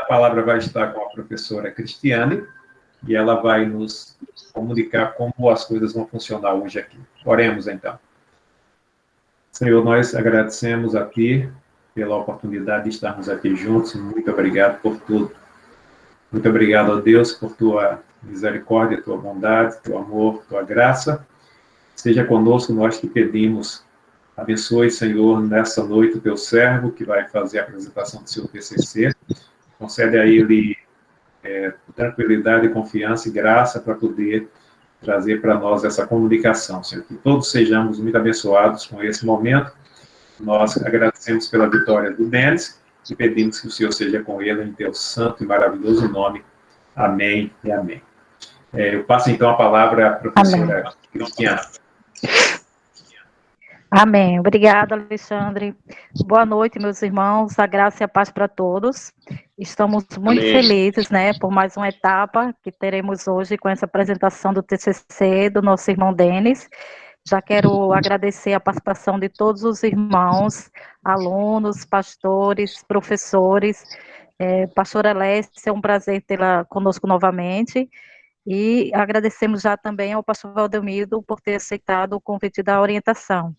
palavra vai estar com a professora Cristiane, e ela vai nos comunicar como as coisas vão funcionar hoje aqui. Oremos, então. Senhor, nós agradecemos a Ti pela oportunidade de estarmos aqui juntos. Muito obrigado por tudo. Muito obrigado, ó Deus, por Tua misericórdia, Tua bondade, Teu amor, Tua graça. Seja conosco, nós te pedimos. Abençoe, Senhor, nessa noite o Teu servo, que vai fazer a apresentação do seu TCC. Concede a ele tranquilidade, confiança e graça para poder trazer para nós essa comunicação, Senhor. Que todos sejamos muito abençoados com esse momento. Nós agradecemos pela vitória do Denis e pedimos que o Senhor seja com ele em teu santo e maravilhoso nome. Amém e amém. Eu passo, então, a palavra à professora Cristiane. Amém. Obrigada, Alexandre. Boa noite, meus irmãos. A graça e a paz para todos. Estamos muito felizes, né, por mais uma etapa que teremos hoje com essa apresentação do TCC do nosso irmão Denis. Já quero agradecer a participação de todos os irmãos, alunos, pastores, professores. Pastora Lécia, é um prazer tê-la conosco novamente. E agradecemos já também ao pastor Valdelmido por ter aceitado o convite da orientação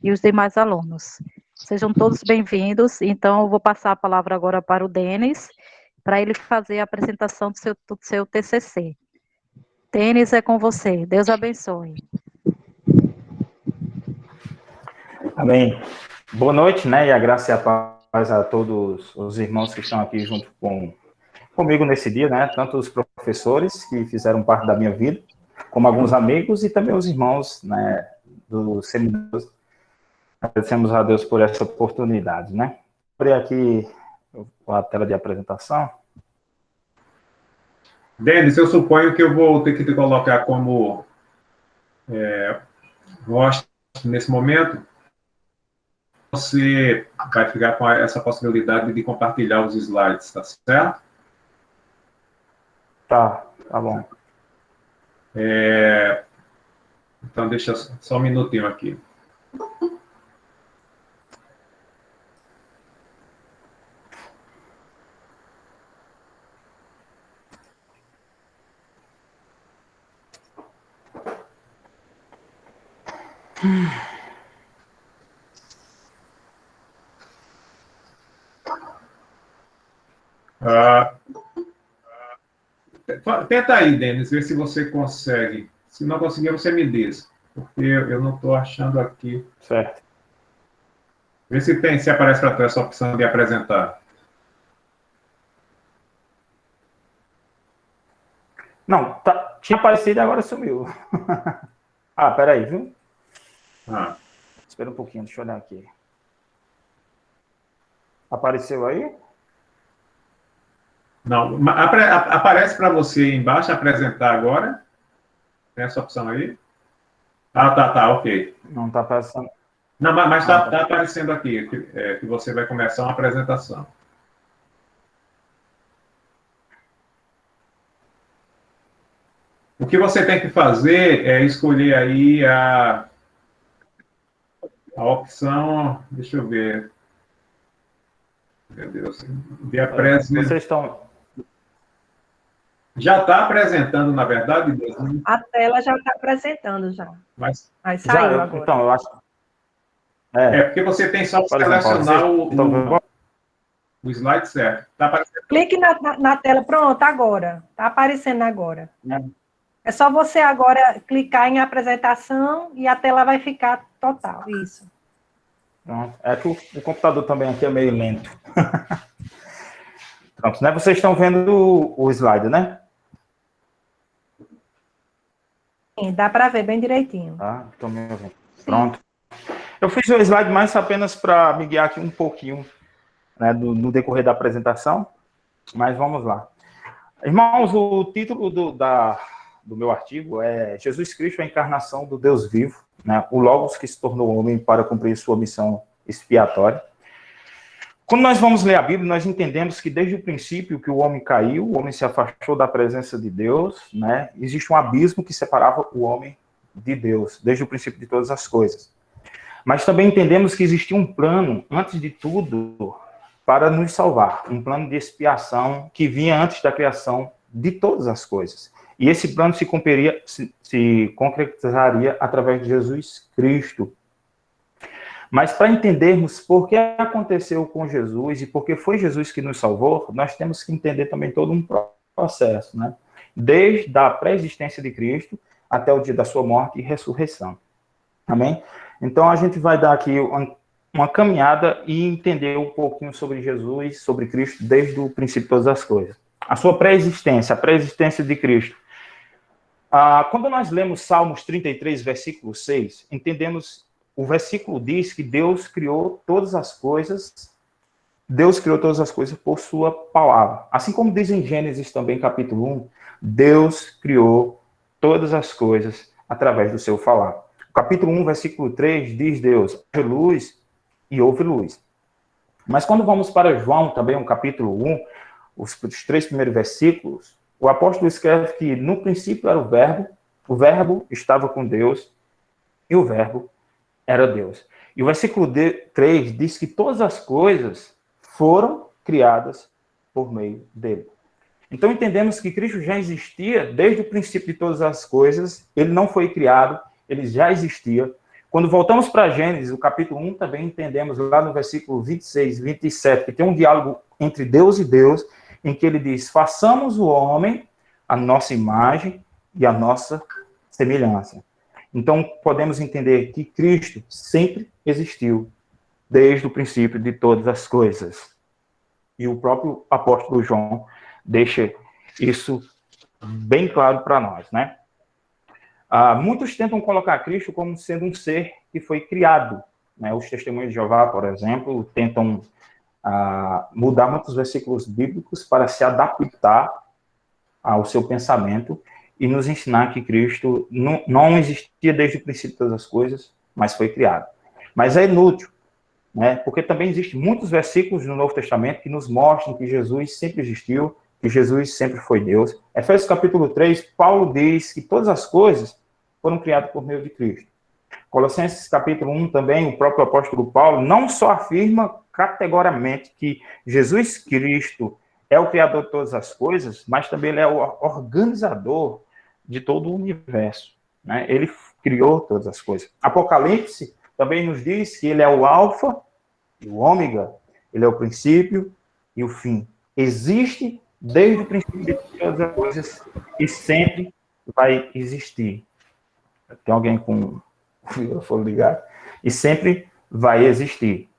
e os demais alunos. Sejam todos bem-vindos. Então, eu vou passar a palavra agora para o Denis, para ele fazer a apresentação do seu TCC. Denis, é com você. Deus abençoe. Amém. Boa noite, né? E a graça e a paz a todos os irmãos que estão aqui junto comigo nesse dia, né? Tanto os professores que fizeram parte da minha vida, como alguns amigos e também os irmãos, né, do seminário. Agradecemos a Deus por essa oportunidade, né? Vou abrir aqui a tela de apresentação. Denis, eu suponho que eu vou ter que te colocar como host nesse momento. Você vai ficar com essa possibilidade de compartilhar os slides, tá certo? Tá bom. Então, deixa só um minutinho aqui. Tenta aí, Denis, ver se você consegue. Se não conseguir, você me diz. Porque eu não estou achando aqui. Certo. Vê se aparece para tu essa opção de apresentar. Não, tinha aparecido e agora sumiu. Peraí, viu? Espera um pouquinho, deixa eu olhar aqui. Apareceu aí? Não, aparece para você embaixo, apresentar agora. Tem essa opção aí? Tá, ok. Não está aparecendo. Não, mas tá aparecendo aqui, que você vai começar uma apresentação. O que você tem que fazer é escolher aí a opção, deixa eu ver. Meu Deus, de apresentar. Vocês estão... Já está apresentando, na verdade? A tela já está apresentando, já. Mas saiu agora. Então, eu acho... porque você tem só que selecionar o slide certo. Tá aparecendo. Clique na tela, pronto, agora. Está aparecendo agora. É só você agora clicar em apresentação e a tela vai ficar total, isso. Pronto. É que o computador também aqui é meio lento. Pronto, né? Vocês estão vendo o slide, né? Sim, dá para ver bem direitinho. Tá, estou me ouvindo. Pronto. Eu fiz o slide mais apenas para me guiar aqui um pouquinho, né, no decorrer da apresentação, mas vamos lá. Irmãos, o título do meu artigo é Jesus Cristo, a encarnação do Deus vivo, né, o Logos que se tornou homem para cumprir sua missão expiatória. Quando nós vamos ler a Bíblia, nós entendemos que desde o princípio que o homem caiu, o homem se afastou da presença de Deus, né? Existe um abismo que separava o homem de Deus, desde o princípio de todas as coisas. Mas também entendemos que existia um plano, antes de tudo, para nos salvar, um plano de expiação que vinha antes da criação de todas as coisas. E esse plano se concretizaria através de Jesus Cristo. Mas para entendermos por que aconteceu com Jesus e por que foi Jesus que nos salvou, nós temos que entender também todo um processo, né? Desde a pré-existência de Cristo até o dia da sua morte e ressurreição. Amém? Então a gente vai dar aqui uma caminhada e entender um pouquinho sobre Jesus, sobre Cristo, desde o princípio de todas as coisas. A sua pré-existência, a pré-existência de Cristo. Quando nós lemos Salmos 33, versículo 6, entendemos, o versículo diz que Deus criou todas as coisas por sua palavra. Assim como diz em Gênesis também, capítulo 1, Deus criou todas as coisas através do seu falar. O capítulo 1, versículo 3, diz Deus, haja luz e houve luz. Mas quando vamos para João, também o capítulo 1, os 3 primeiros versículos, o apóstolo escreve que no princípio era o verbo estava com Deus e o verbo era Deus. E o versículo 3 diz que todas as coisas foram criadas por meio dele. Então entendemos que Cristo já existia desde o princípio de todas as coisas, ele não foi criado, ele já existia. Quando voltamos para Gênesis, o capítulo 1, também entendemos lá no versículo 26, 27, que tem um diálogo entre Deus e Deus, em que ele diz, façamos o homem a nossa imagem e a nossa semelhança. Então, podemos entender que Cristo sempre existiu, desde o princípio de todas as coisas. E o próprio apóstolo João deixa isso bem claro para nós, né? Muitos tentam colocar Cristo como sendo um ser que foi criado, né? Os testemunhos de Jeová, por exemplo, tentam mudar muitos versículos bíblicos para se adaptar ao seu pensamento e nos ensinar que Cristo não existia desde o princípio de todas as coisas, mas foi criado. Mas é inútil, né? Porque também existem muitos versículos no Novo Testamento que nos mostram que Jesus sempre existiu, que Jesus sempre foi Deus. Efésios capítulo 3, Paulo diz que todas as coisas foram criadas por meio de Cristo. Colossenses capítulo 1 também, o próprio apóstolo Paulo não só afirma categoricamente que Jesus Cristo é o criador de todas as coisas, mas também ele é o organizador de todo o universo, né? Ele criou todas as coisas. Apocalipse também nos diz que ele é o alfa e o ômega, ele é o princípio e o fim. Existe desde o princípio de todas as coisas e sempre vai existir. Tem alguém com o microfone ligado? E sempre vai existir.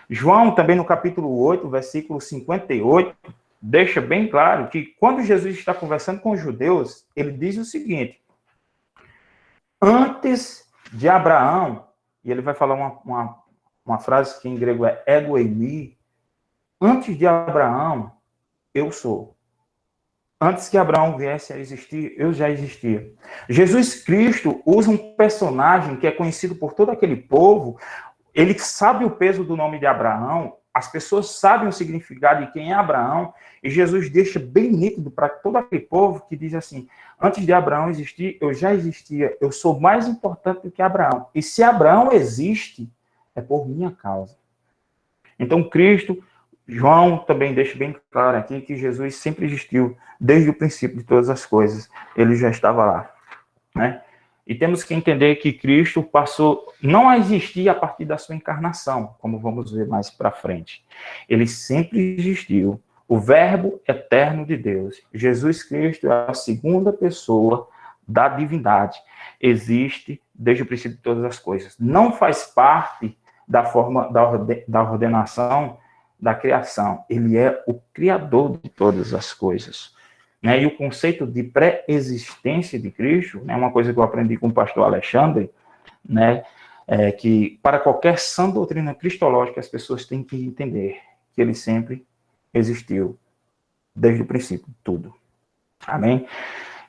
João, também no capítulo 8, versículo 58, deixa bem claro que quando Jesus está conversando com os judeus, ele diz o seguinte, antes de Abraão, e ele vai falar uma frase que em grego é ego eimi, antes de Abraão, eu sou. Antes que Abraão viesse a existir, eu já existia. Jesus Cristo usa um personagem que é conhecido por todo aquele povo, ele sabe o peso do nome de Abraão, as pessoas sabem o significado de quem é Abraão, e Jesus deixa bem nítido para todo aquele povo que diz assim, antes de Abraão existir, eu já existia, eu sou mais importante do que Abraão. E se Abraão existe, é por minha causa. Então, Cristo, João também deixa bem claro aqui que Jesus sempre existiu, desde o princípio de todas as coisas, ele já estava lá, né? E temos que entender que Cristo passou não a existir a partir da sua encarnação, como vamos ver mais para frente. Ele sempre existiu. O Verbo eterno de Deus. Jesus Cristo é a segunda pessoa da divindade. Existe desde o princípio de todas as coisas. Não faz parte da forma da ordenação da criação. Ele é o criador de todas as coisas. Né? E o conceito de pré-existência de Cristo, é uma coisa que eu aprendi com o pastor Alexandre, né? Que para qualquer sã doutrina cristológica as pessoas têm que entender que ele sempre existiu, desde o princípio de tudo. Amém?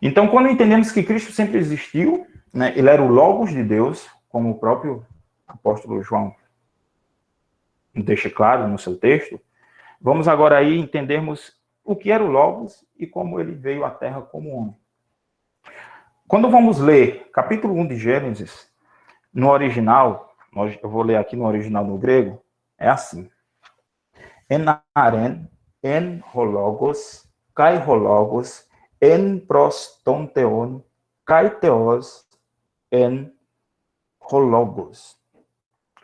Então, quando entendemos que Cristo sempre existiu, né, ele era o Logos de Deus, como o próprio apóstolo João deixa claro no seu texto, vamos agora aí entendermos o que era o Logos e como ele veio à Terra como homem. Quando vamos ler capítulo 1 de Gênesis, no original, eu vou ler aqui no original no grego, é assim. en aren, en hologos, kai hologos, en prostonteon, kai theos, en hologos.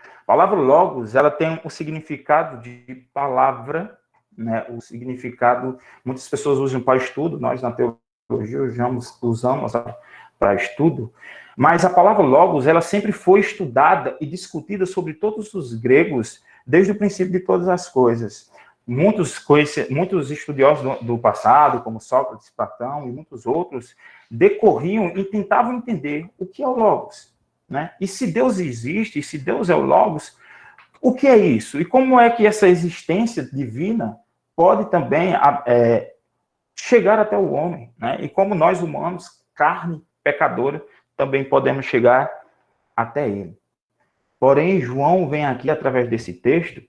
A palavra logos, ela tem o significado de palavra, né? O significado, muitas pessoas usam para estudo, nós na teologia usamos para estudo, mas a palavra logos, ela sempre foi estudada e discutida sobre todos os gregos, desde o princípio de todas as coisas. Muitos estudiosos do passado, como Sócrates, Platão e muitos outros, decorriam e tentavam entender o que é o logos, né? E se Deus existe, e se Deus é o logos, o que é isso? E como é que essa existência divina pode também chegar até o homem, né? E como nós humanos, carne pecadora, também podemos chegar até ele. Porém, João vem aqui, através desse texto,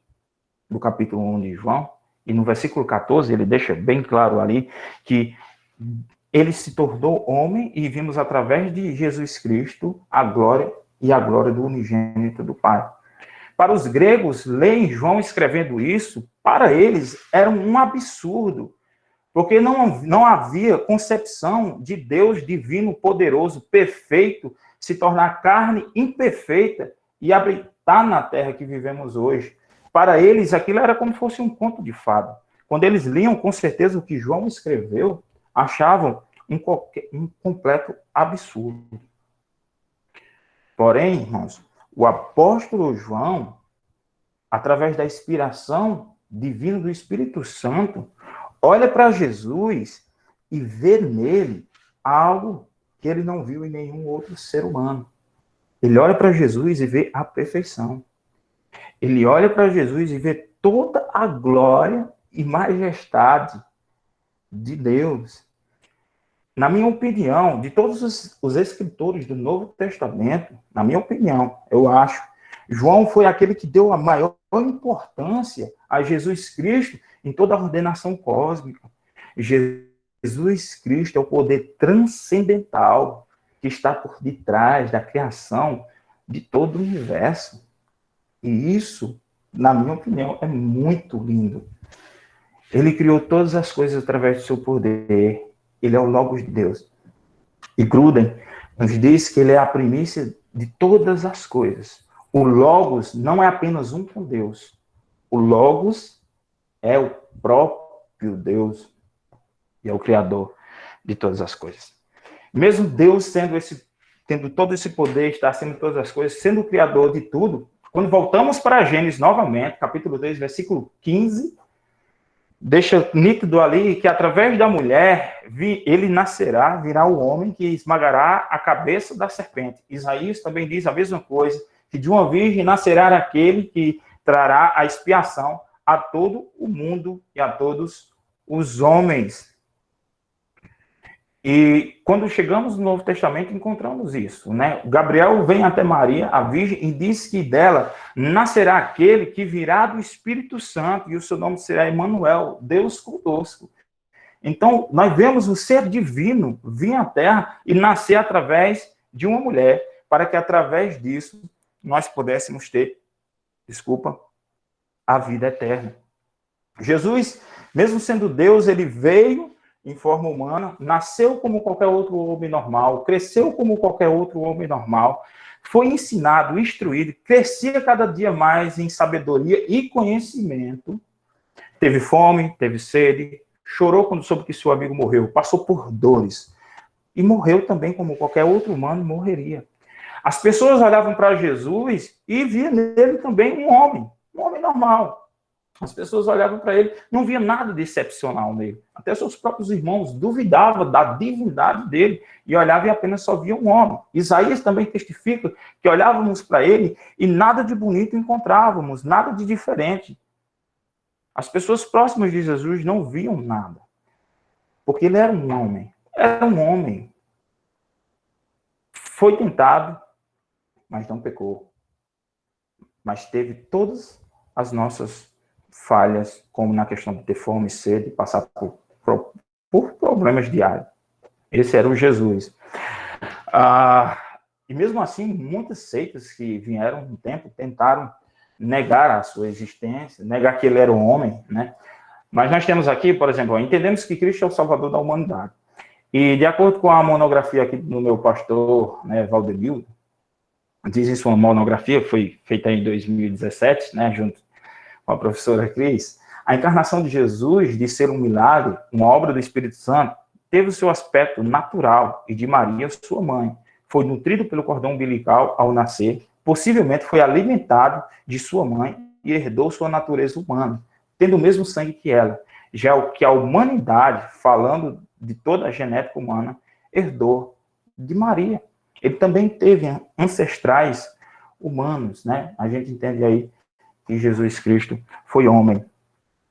do capítulo 1 de João, e no versículo 14, ele deixa bem claro ali que ele se tornou homem e vimos através de Jesus Cristo a glória do unigênito do Pai. Para os gregos, lerem João escrevendo isso, para eles era um absurdo, porque não havia concepção de Deus divino, poderoso, perfeito, se tornar carne imperfeita e habitar na terra que vivemos hoje. Para eles, aquilo era como se fosse um conto de fada. Quando eles liam, com certeza, o que João escreveu, achavam um completo absurdo. Porém, irmãos, o apóstolo João, através da inspiração divina do Espírito Santo, olha para Jesus e vê nele algo que ele não viu em nenhum outro ser humano. Ele olha para Jesus e vê a perfeição. Ele olha para Jesus e vê toda a glória e majestade de Deus. Na minha opinião, de todos os escritores do Novo Testamento, na minha opinião, eu acho, João foi aquele que deu a maior importância a Jesus Cristo em toda a ordenação cósmica. Jesus Cristo é o poder transcendental que está por detrás da criação de todo o universo. E isso, na minha opinião, é muito lindo. Ele criou todas as coisas através do seu poder. Ele é o Logos de Deus. E Gruden nos diz que ele é a primícia de todas as coisas. O Logos não é apenas um com Deus. O Logos é o próprio Deus e é o Criador de todas as coisas. Mesmo Deus tendo todo esse poder, está sendo todas as coisas, sendo o Criador de tudo, quando voltamos para Gênesis novamente, capítulo 2, versículo 15, deixa nítido ali que através da mulher, ele nascerá, virá o homem que esmagará a cabeça da serpente. Isaías também diz a mesma coisa, que de uma virgem nascerá aquele que trará a expiação a todo o mundo e a todos os homens. E quando chegamos no Novo Testamento, encontramos isso, né? Gabriel vem até Maria, a Virgem, e diz que dela nascerá aquele que virá do Espírito Santo, e o seu nome será Emanuel, Deus conosco. Então, nós vemos o ser divino vir à Terra e nascer através de uma mulher, para que através disso nós pudéssemos ter, a vida eterna. Jesus, mesmo sendo Deus, ele veio em forma humana, nasceu como qualquer outro homem normal, cresceu como qualquer outro homem normal, foi ensinado, instruído, crescia cada dia mais em sabedoria e conhecimento, teve fome, teve sede, chorou quando soube que seu amigo morreu, passou por dores, e morreu também como qualquer outro humano morreria. As pessoas olhavam para Jesus e viam nele também um homem normal. As pessoas olhavam para ele, não via nada de excepcional nele. Até seus próprios irmãos duvidavam da divindade dele e olhavam e apenas só viam um homem. Isaías também testifica que olhávamos para ele e nada de bonito encontrávamos, nada de diferente. As pessoas próximas de Jesus não viam nada, porque ele era um homem. Era um homem. Foi tentado, mas não pecou. Mas teve todas as nossas falhas, como na questão de ter fome e sede, passar por problemas diários. Esse era o Jesus. E mesmo assim, muitas seitas que vieram no tempo tentaram negar a sua existência, negar que ele era um homem, né? Mas nós temos aqui, por exemplo, entendemos que Cristo é o Salvador da humanidade. E de acordo com a monografia aqui do meu pastor, né, Valdemildo, diz em sua monografia, foi feita em 2017, né, junto com a professora Cris, a encarnação de Jesus, de ser um milagre, uma obra do Espírito Santo, teve o seu aspecto natural e de Maria, sua mãe. Foi nutrido pelo cordão umbilical ao nascer, possivelmente foi alimentado de sua mãe e herdou sua natureza humana, tendo o mesmo sangue que ela. Já o que a humanidade, falando de toda a genética humana, herdou de Maria. Ele também teve ancestrais humanos, né? A gente entende aí que Jesus Cristo foi homem.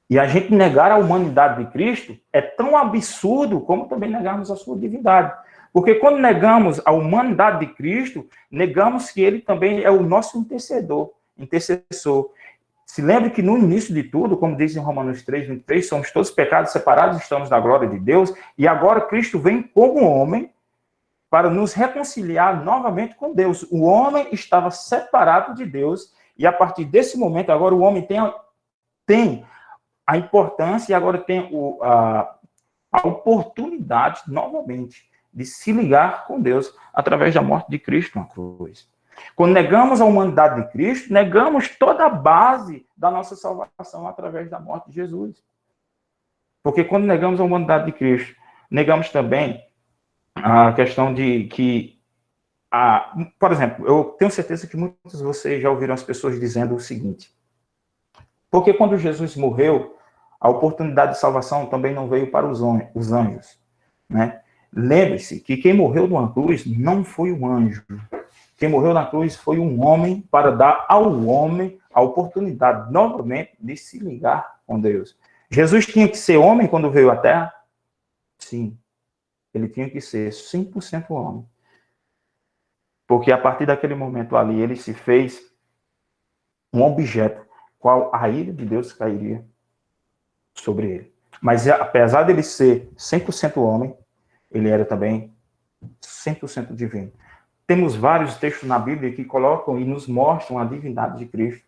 E a gente negar a humanidade de Cristo é tão absurdo como também negarmos a sua divindade. Porque quando negamos a humanidade de Cristo, negamos que ele também é o nosso intercessor. Se lembre que no início de tudo, como diz em Romanos 3, 23, somos todos pecados separados, estamos na glória de Deus, e agora Cristo vem como homem para nos reconciliar novamente com Deus. O homem estava separado de Deus, e a partir desse momento, agora o homem tem a importância e agora tem a oportunidade, novamente, de se ligar com Deus através da morte de Cristo na cruz. Quando negamos a humanidade de Cristo, negamos toda a base da nossa salvação através da morte de Jesus. Porque quando negamos a humanidade de Cristo, negamos também a questão de que, por exemplo, eu tenho certeza que muitos de vocês já ouviram as pessoas dizendo o seguinte: porque quando Jesus morreu, a oportunidade de salvação também não veio para os anjos, né? Lembre-se que quem morreu numa cruz não foi um anjo. Quem morreu na cruz foi um homem para dar ao homem a oportunidade, novamente, de se ligar com Deus. Jesus tinha que ser homem quando veio à Terra? Sim. Ele tinha que ser 100% homem. Porque a partir daquele momento ali, ele se fez um objeto, qual a ira de Deus cairia sobre ele. Mas apesar dele ser 100% homem, ele era também 100% divino. Temos vários textos na Bíblia que colocam e nos mostram a divindade de Cristo.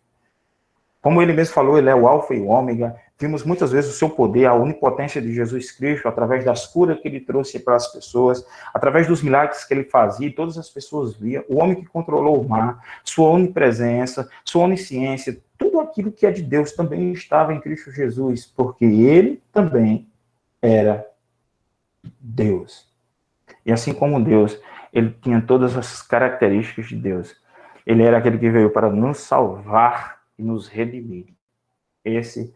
Como ele mesmo falou, ele é o alfa e o ômega. Vimos muitas vezes o seu poder, a onipotência de Jesus Cristo, através das curas que ele trouxe para as pessoas, através dos milagres que ele fazia, e todas as pessoas viam. O homem que controlou o mar, sua onipresença, sua onisciência, tudo aquilo que é de Deus também estava em Cristo Jesus, porque ele também era Deus. E assim como Deus, ele tinha todas as características de Deus. Ele era aquele que veio para nos salvar e nos redimir. Esse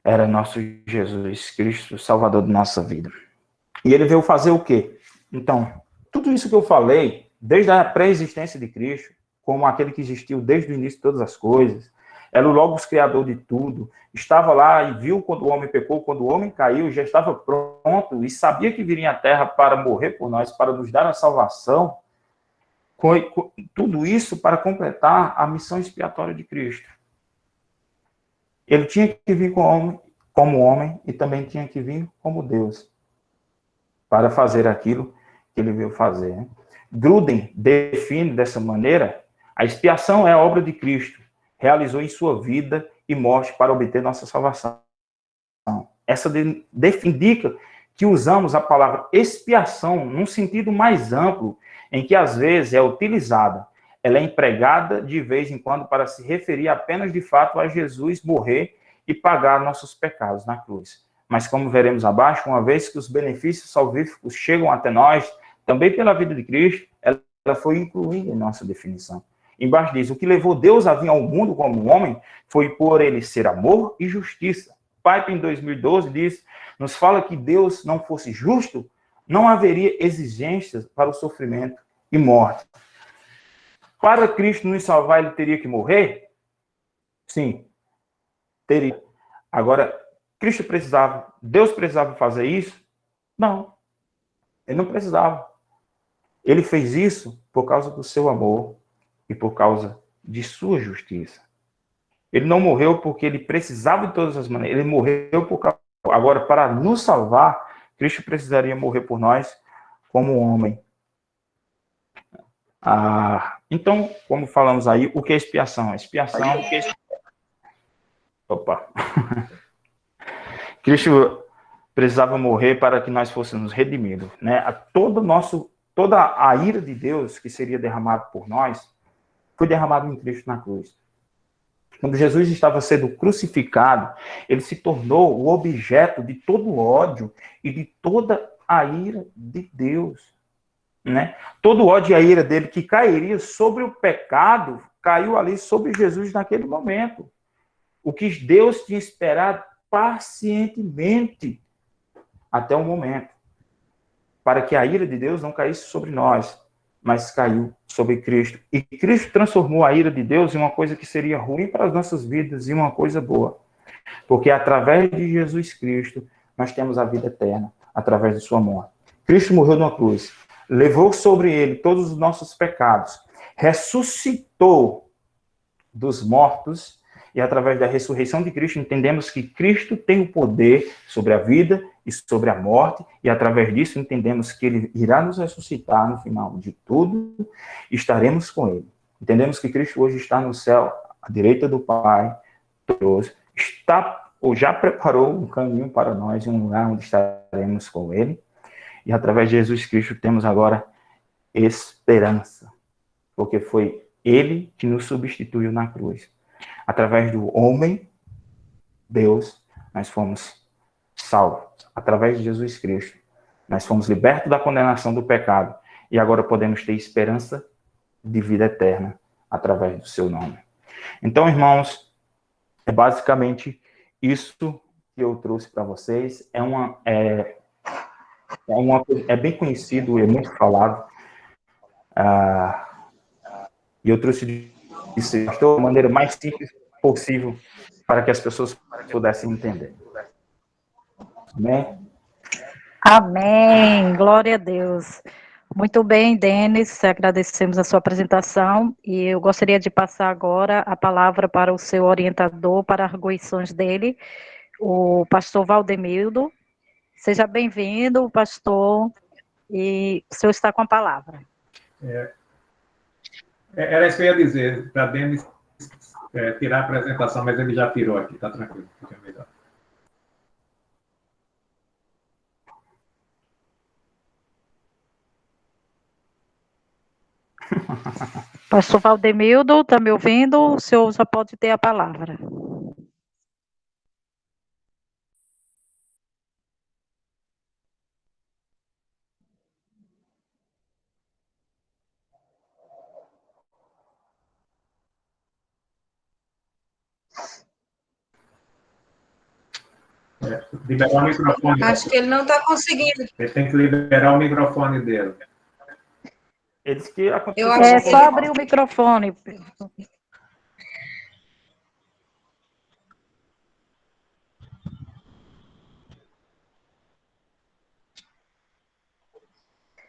era nosso Jesus Cristo, Salvador da nossa vida. E ele veio fazer o quê? Então, tudo isso que eu falei, desde a pré-existência de Cristo, como aquele que existiu desde o início de todas as coisas, era o Logos criador de tudo, estava lá e viu quando o homem pecou, quando o homem caiu, já estava pronto e sabia que viria à Terra para morrer por nós, para nos dar a salvação. Tudo isso para completar a missão expiatória de Cristo. Ele tinha que vir como homem e também tinha que vir como Deus para fazer aquilo que ele veio fazer. Gruden define dessa maneira: a expiação é a obra de Cristo, realizou em sua vida e morte para obter nossa salvação. Essa indica que usamos a palavra expiação num sentido mais amplo, em que às vezes é utilizada. Ela é empregada de vez em quando para se referir apenas de fato a Jesus morrer e pagar nossos pecados na cruz. Mas como veremos abaixo, uma vez que os benefícios salvíficos chegam até nós, também pela vida de Cristo, ela foi incluída em nossa definição. Embaixo diz: o que levou Deus a vir ao mundo como homem foi por ele ser amor e justiça. Pipe, em 2012, nos fala que Deus não fosse justo, não haveria exigências para o sofrimento e morte. Para Cristo nos salvar, ele teria que morrer? Sim, teria. Agora, Deus precisava fazer isso? Não, ele não precisava. Ele fez isso por causa do seu amor e por causa de sua justiça. Ele não morreu porque ele precisava de todas as maneiras. Ele morreu por causa... Agora, para nos salvar, Cristo precisaria morrer por nós como homem. Então, como falamos aí, o que é expiação? Expiação... Opa! Cristo precisava morrer para que nós fôssemos redimidos, né? Toda a ira de Deus que seria derramada por nós foi derramada em Cristo na cruz. Quando Jesus estava sendo crucificado, ele se tornou o objeto de todo o ódio e de toda a ira de Deus, né? Todo o ódio e a ira dele que cairia sobre o pecado, caiu ali sobre Jesus naquele momento. O que Deus tinha esperado pacientemente até o momento, para que a ira de Deus não caísse sobre nós, mas caiu sobre Cristo. E Cristo transformou a ira de Deus em uma coisa que seria ruim para as nossas vidas e uma coisa boa. Porque através de Jesus Cristo, nós temos a vida eterna, através de sua morte. Cristo morreu numa cruz, levou sobre ele todos os nossos pecados, ressuscitou dos mortos, e através da ressurreição de Cristo, entendemos que Cristo tem o poder sobre a vida e sobre a morte, e através disso entendemos que ele irá nos ressuscitar no final de tudo, e estaremos com ele. Entendemos que Cristo hoje está no céu, à direita do Pai, está ou já preparou um caminho para nós, um lugar onde estaremos com ele, e através de Jesus Cristo temos agora esperança, porque foi ele que nos substituiu na cruz. Através do homem, Deus, nós fomos salvos. Através de Jesus Cristo, nós fomos libertos da condenação do pecado e agora podemos ter esperança de vida eterna através do seu nome. Então, irmãos, é basicamente isso que eu trouxe para vocês. É bem conhecido, é muito falado. E eu trouxe isso da maneira mais simples possível para que as pessoas pudessem entender. Amém? Amém. Glória a Deus. Muito bem, Denis, agradecemos a sua apresentação e eu gostaria de passar agora a palavra para o seu orientador, para arguições dele, o pastor Valdemildo. Seja bem-vindo, pastor, e o senhor está com a palavra. Era isso que eu ia dizer, para Denis tirar a apresentação, mas ele já tirou aqui, está tranquilo, fica melhor. Pastor Valdemildo, está me ouvindo? O senhor já pode ter a palavra. Liberar o microfone. Acho que ele não está conseguindo. Ele tem que liberar o microfone dele. Eles que É só abrir o microfone.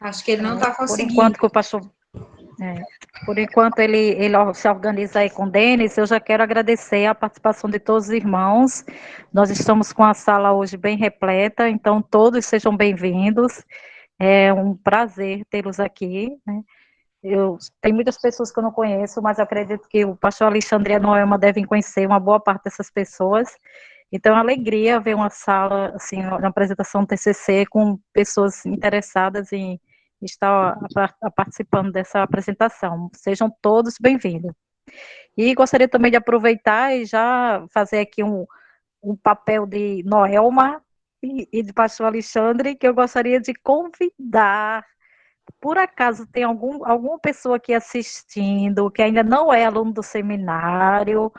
Acho que ele não está conseguindo. Por enquanto que o pastor... por enquanto ele se organiza aí com o Denis, eu já quero agradecer a participação de todos os irmãos. Nós estamos com a sala hoje bem repleta, então todos sejam bem-vindos. É um prazer tê-los aqui, né? Tem muitas pessoas que eu não conheço, mas acredito que o pastor Alexandre e a Noelma devem conhecer uma boa parte dessas pessoas. Então, é uma alegria ver uma sala, assim, uma apresentação do TCC com pessoas interessadas em estar participando dessa apresentação. Sejam todos bem-vindos. E gostaria também de aproveitar e já fazer aqui um papel de Noelma e de pastor Alexandre, que eu gostaria de convidar. Por acaso tem alguma pessoa aqui assistindo que ainda não é aluno do seminário,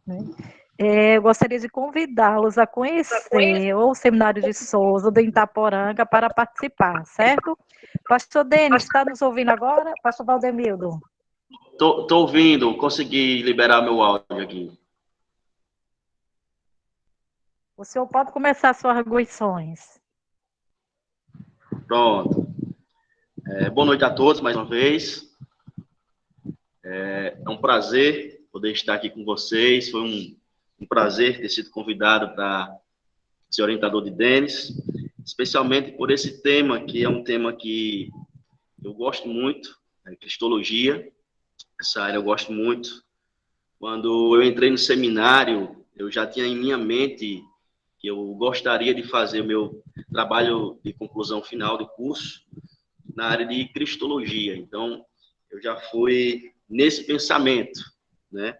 né? Eu gostaria de convidá-los a conhecer ou o Seminário de Souza, do Itaporanga, para participar, certo? Pastor Denis, está nos ouvindo agora? Pastor Valdemildo? Estou ouvindo, consegui liberar meu áudio aqui. O senhor pode começar suas arguições. Pronto. Boa noite a todos, mais uma vez. É um prazer poder estar aqui com vocês. Foi um prazer ter sido convidado para ser orientador de Denis, especialmente por esse tema, que é um tema que eu gosto muito, Cristologia, Essa área eu gosto muito. Quando eu entrei no seminário, eu já tinha em minha mente que eu gostaria de fazer o meu trabalho de conclusão final do curso na área de cristologia. Então, eu já fui nesse pensamento, né?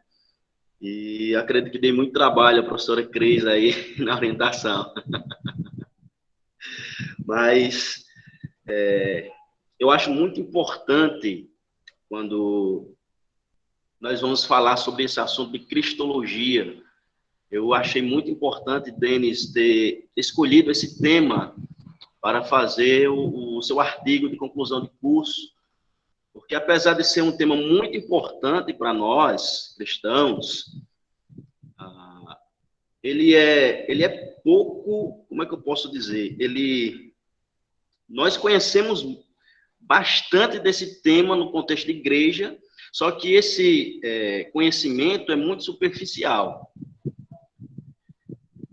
E acredito que dei muito trabalho à professora Cris aí na orientação. Mas eu acho muito importante quando nós vamos falar sobre esse assunto de cristologia. Eu achei muito importante, Denis, ter escolhido esse tema para fazer o seu artigo de conclusão de curso, porque apesar de ser um tema muito importante para nós, cristãos, ele é pouco, como é que eu posso dizer? Nós conhecemos bastante desse tema no contexto de igreja, só que esse conhecimento é muito superficial.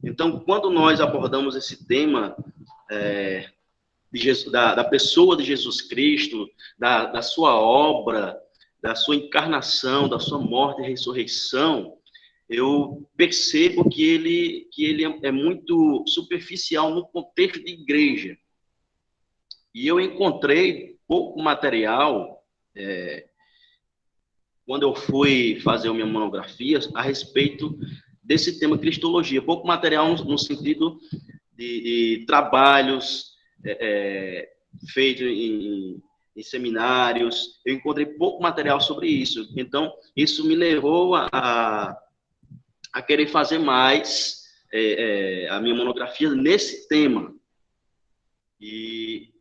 Então, quando nós abordamos esse tema de Jesus, da pessoa de Jesus Cristo, da sua obra, da sua encarnação, da sua morte e ressurreição, eu percebo que ele é muito superficial no contexto de igreja. E eu encontrei pouco material quando eu fui fazer a minha monografia a respeito desse tema cristologia. Pouco material no sentido de trabalhos feitos em seminários. Eu encontrei pouco material sobre isso. Então, isso me levou a querer fazer mais a minha monografia nesse tema. E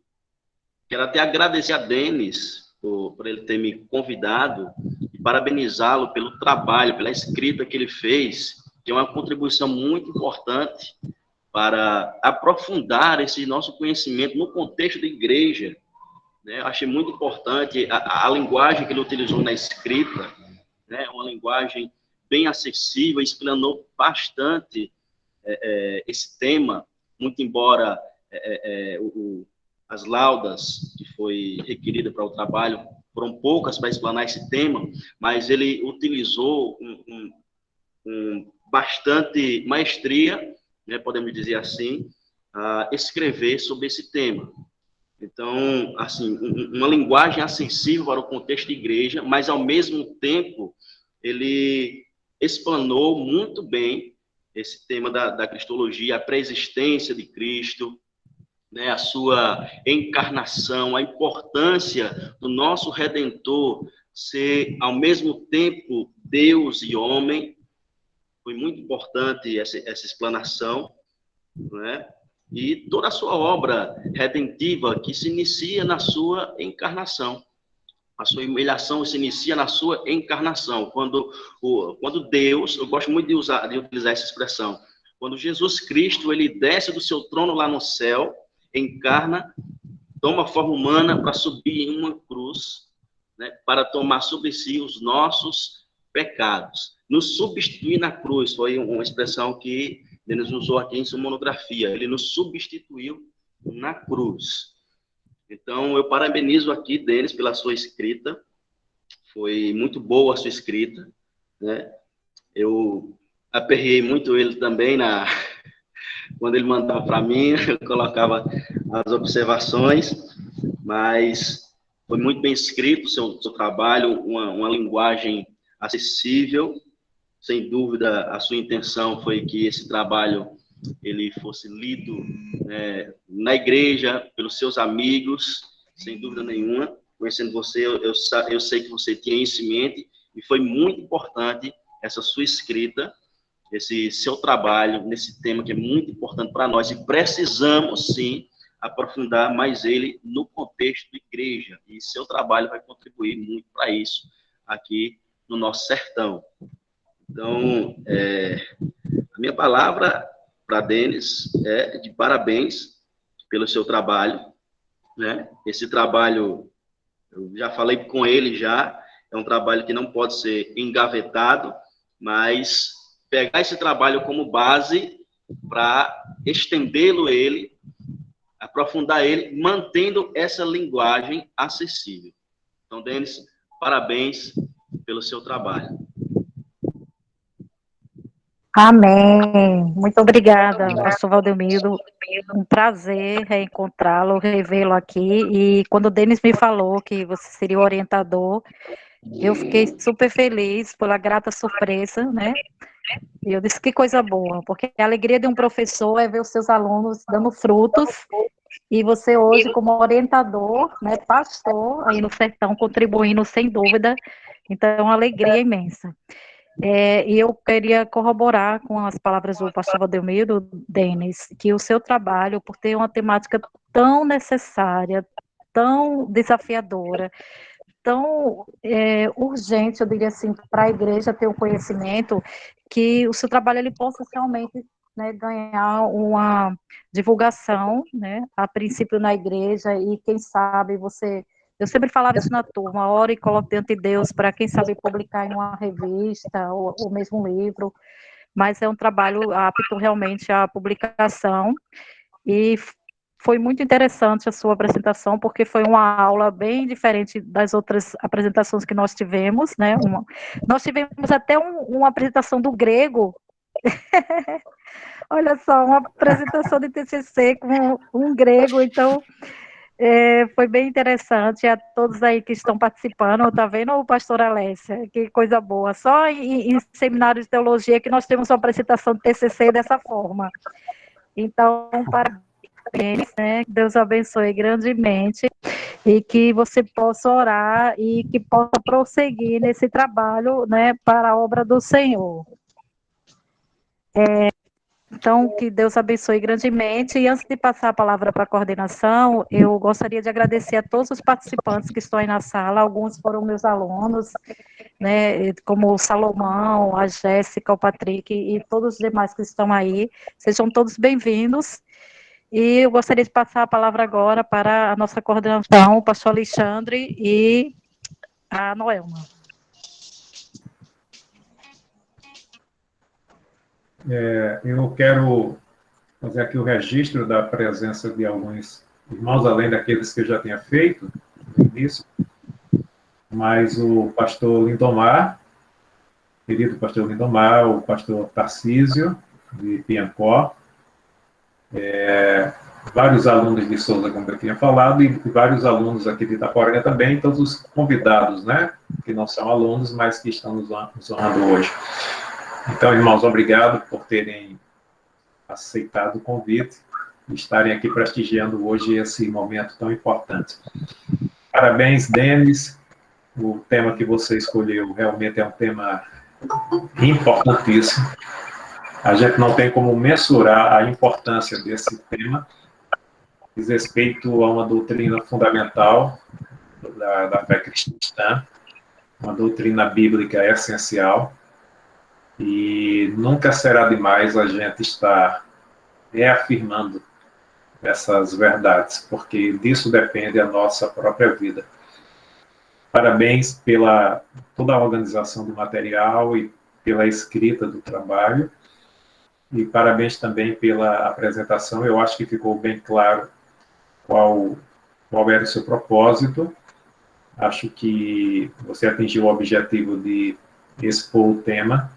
quero até agradecer a Denis por ele ter me convidado e parabenizá-lo pelo trabalho, pela escrita que ele fez, que é uma contribuição muito importante para aprofundar esse nosso conhecimento no contexto da igreja. Né? Eu achei muito importante a linguagem que ele utilizou na escrita, né? Uma linguagem bem acessível, explanou bastante esse tema, muito embora as laudas que foi requerida para o trabalho foram poucas para explanar esse tema, mas ele utilizou bastante maestria, né, podemos dizer assim, a escrever sobre esse tema. Então, assim, uma linguagem acessível para o contexto de igreja, mas, ao mesmo tempo, ele explanou muito bem esse tema da cristologia, a pré-existência de Cristo, né, a sua encarnação, a importância do nosso Redentor ser, ao mesmo tempo, Deus e homem. Foi muito importante essa explanação, né? E toda a sua obra redentiva que se inicia na sua encarnação. A sua humilhação se inicia na sua encarnação. Quando Deus, eu gosto muito de utilizar essa expressão, quando Jesus Cristo, ele desce do seu trono lá no céu, encarna, toma forma humana para subir em uma cruz, né, para tomar sobre si os nossos pecados. Nos substituir na cruz, foi uma expressão que Denis usou aqui em sua monografia. Ele nos substituiu na cruz. Então, eu parabenizo aqui, Denis, pela sua escrita. Foi muito boa a sua escrita, né? Eu aperriei muito ele também quando ele mandava para mim, eu colocava as observações, mas foi muito bem escrito o seu trabalho, uma linguagem acessível. Sem dúvida, a sua intenção foi que esse trabalho ele fosse lido na igreja, pelos seus amigos, sem dúvida nenhuma. Conhecendo você, eu sei que você tinha isso em mente, e foi muito importante essa sua escrita, esse seu trabalho nesse tema que é muito importante para nós, e precisamos, sim, aprofundar mais ele no contexto da igreja, e seu trabalho vai contribuir muito para isso aqui no nosso sertão. Então, a minha palavra para Denis é de parabéns pelo seu trabalho, né? Esse trabalho, eu já falei com ele é um trabalho que não pode ser engavetado, mas pegar esse trabalho como base para estendê-lo aprofundar ele, mantendo essa linguagem acessível. Então, Denis, parabéns pelo seu trabalho. Amém. Muito obrigada, pastor Valdomiro. Um prazer reencontrá-lo, revê-lo aqui. E quando o Denis me falou que você seria o orientador, eu fiquei super feliz pela grata surpresa, né? E eu disse, que coisa boa, porque a alegria de um professor é ver os seus alunos dando frutos, e você hoje, como orientador, né, pastor, aí no sertão, contribuindo sem dúvida, então é uma alegria imensa. E eu queria corroborar com as palavras do pastor Valdomiro, Denis, que o seu trabalho, por ter uma temática tão necessária, tão desafiadora, tão urgente, eu diria assim, para a igreja ter o conhecimento, que o seu trabalho ele possa realmente, né, ganhar uma divulgação, né, a princípio na igreja, e quem sabe você... Eu sempre falava isso na turma, ore e coloque diante de Deus para, quem sabe, publicar em uma revista ou mesmo um livro, mas é um trabalho apto realmente à publicação, e foi muito interessante a sua apresentação, porque foi uma aula bem diferente das outras apresentações que nós tivemos, né? Nós tivemos até uma apresentação do grego. Olha só, uma apresentação de TCC com um grego, então foi bem interessante. A todos aí que estão participando, tá vendo, o pastor Alessia? Que coisa boa. Só em seminário de teologia que nós temos uma apresentação de TCC dessa forma. Então, parabéns, né? Que Deus abençoe grandemente e que você possa orar e que possa prosseguir nesse trabalho, né, para a obra do Senhor. Então, que Deus abençoe grandemente. E antes de passar a palavra para a coordenação, eu gostaria de agradecer a todos os participantes que estão aí na sala. Alguns foram meus alunos, né, como o Salomão, a Jéssica, o Patrick e todos os demais que estão aí. Sejam todos bem-vindos. E eu gostaria de passar a palavra agora para a nossa coordenação, o pastor Alexandre e a Noelma. Eu quero fazer aqui o registro da presença de alguns irmãos, além daqueles que eu já tinha feito no início, mas o pastor Lindomar, querido pastor Lindomar, o pastor Tarcísio, de Piancó, vários alunos de Souza, como eu tinha falado, e vários alunos aqui de Itaporanga também, todos os convidados, né, que não são alunos, mas que estão nos honrando hoje. Então, irmãos, obrigado por terem aceitado o convite e estarem aqui prestigiando hoje esse momento tão importante. Parabéns, Denis. O tema que você escolheu realmente é um tema importantíssimo. A gente não tem como mensurar a importância desse tema, diz respeito a uma doutrina fundamental da fé cristã, uma doutrina bíblica essencial, e nunca será demais a gente estar reafirmando essas verdades, porque disso depende a nossa própria vida. Parabéns pela toda a organização do material e pela escrita do trabalho, e parabéns também pela apresentação. Eu acho que ficou bem claro qual era o seu propósito. Acho que você atingiu o objetivo de expor o tema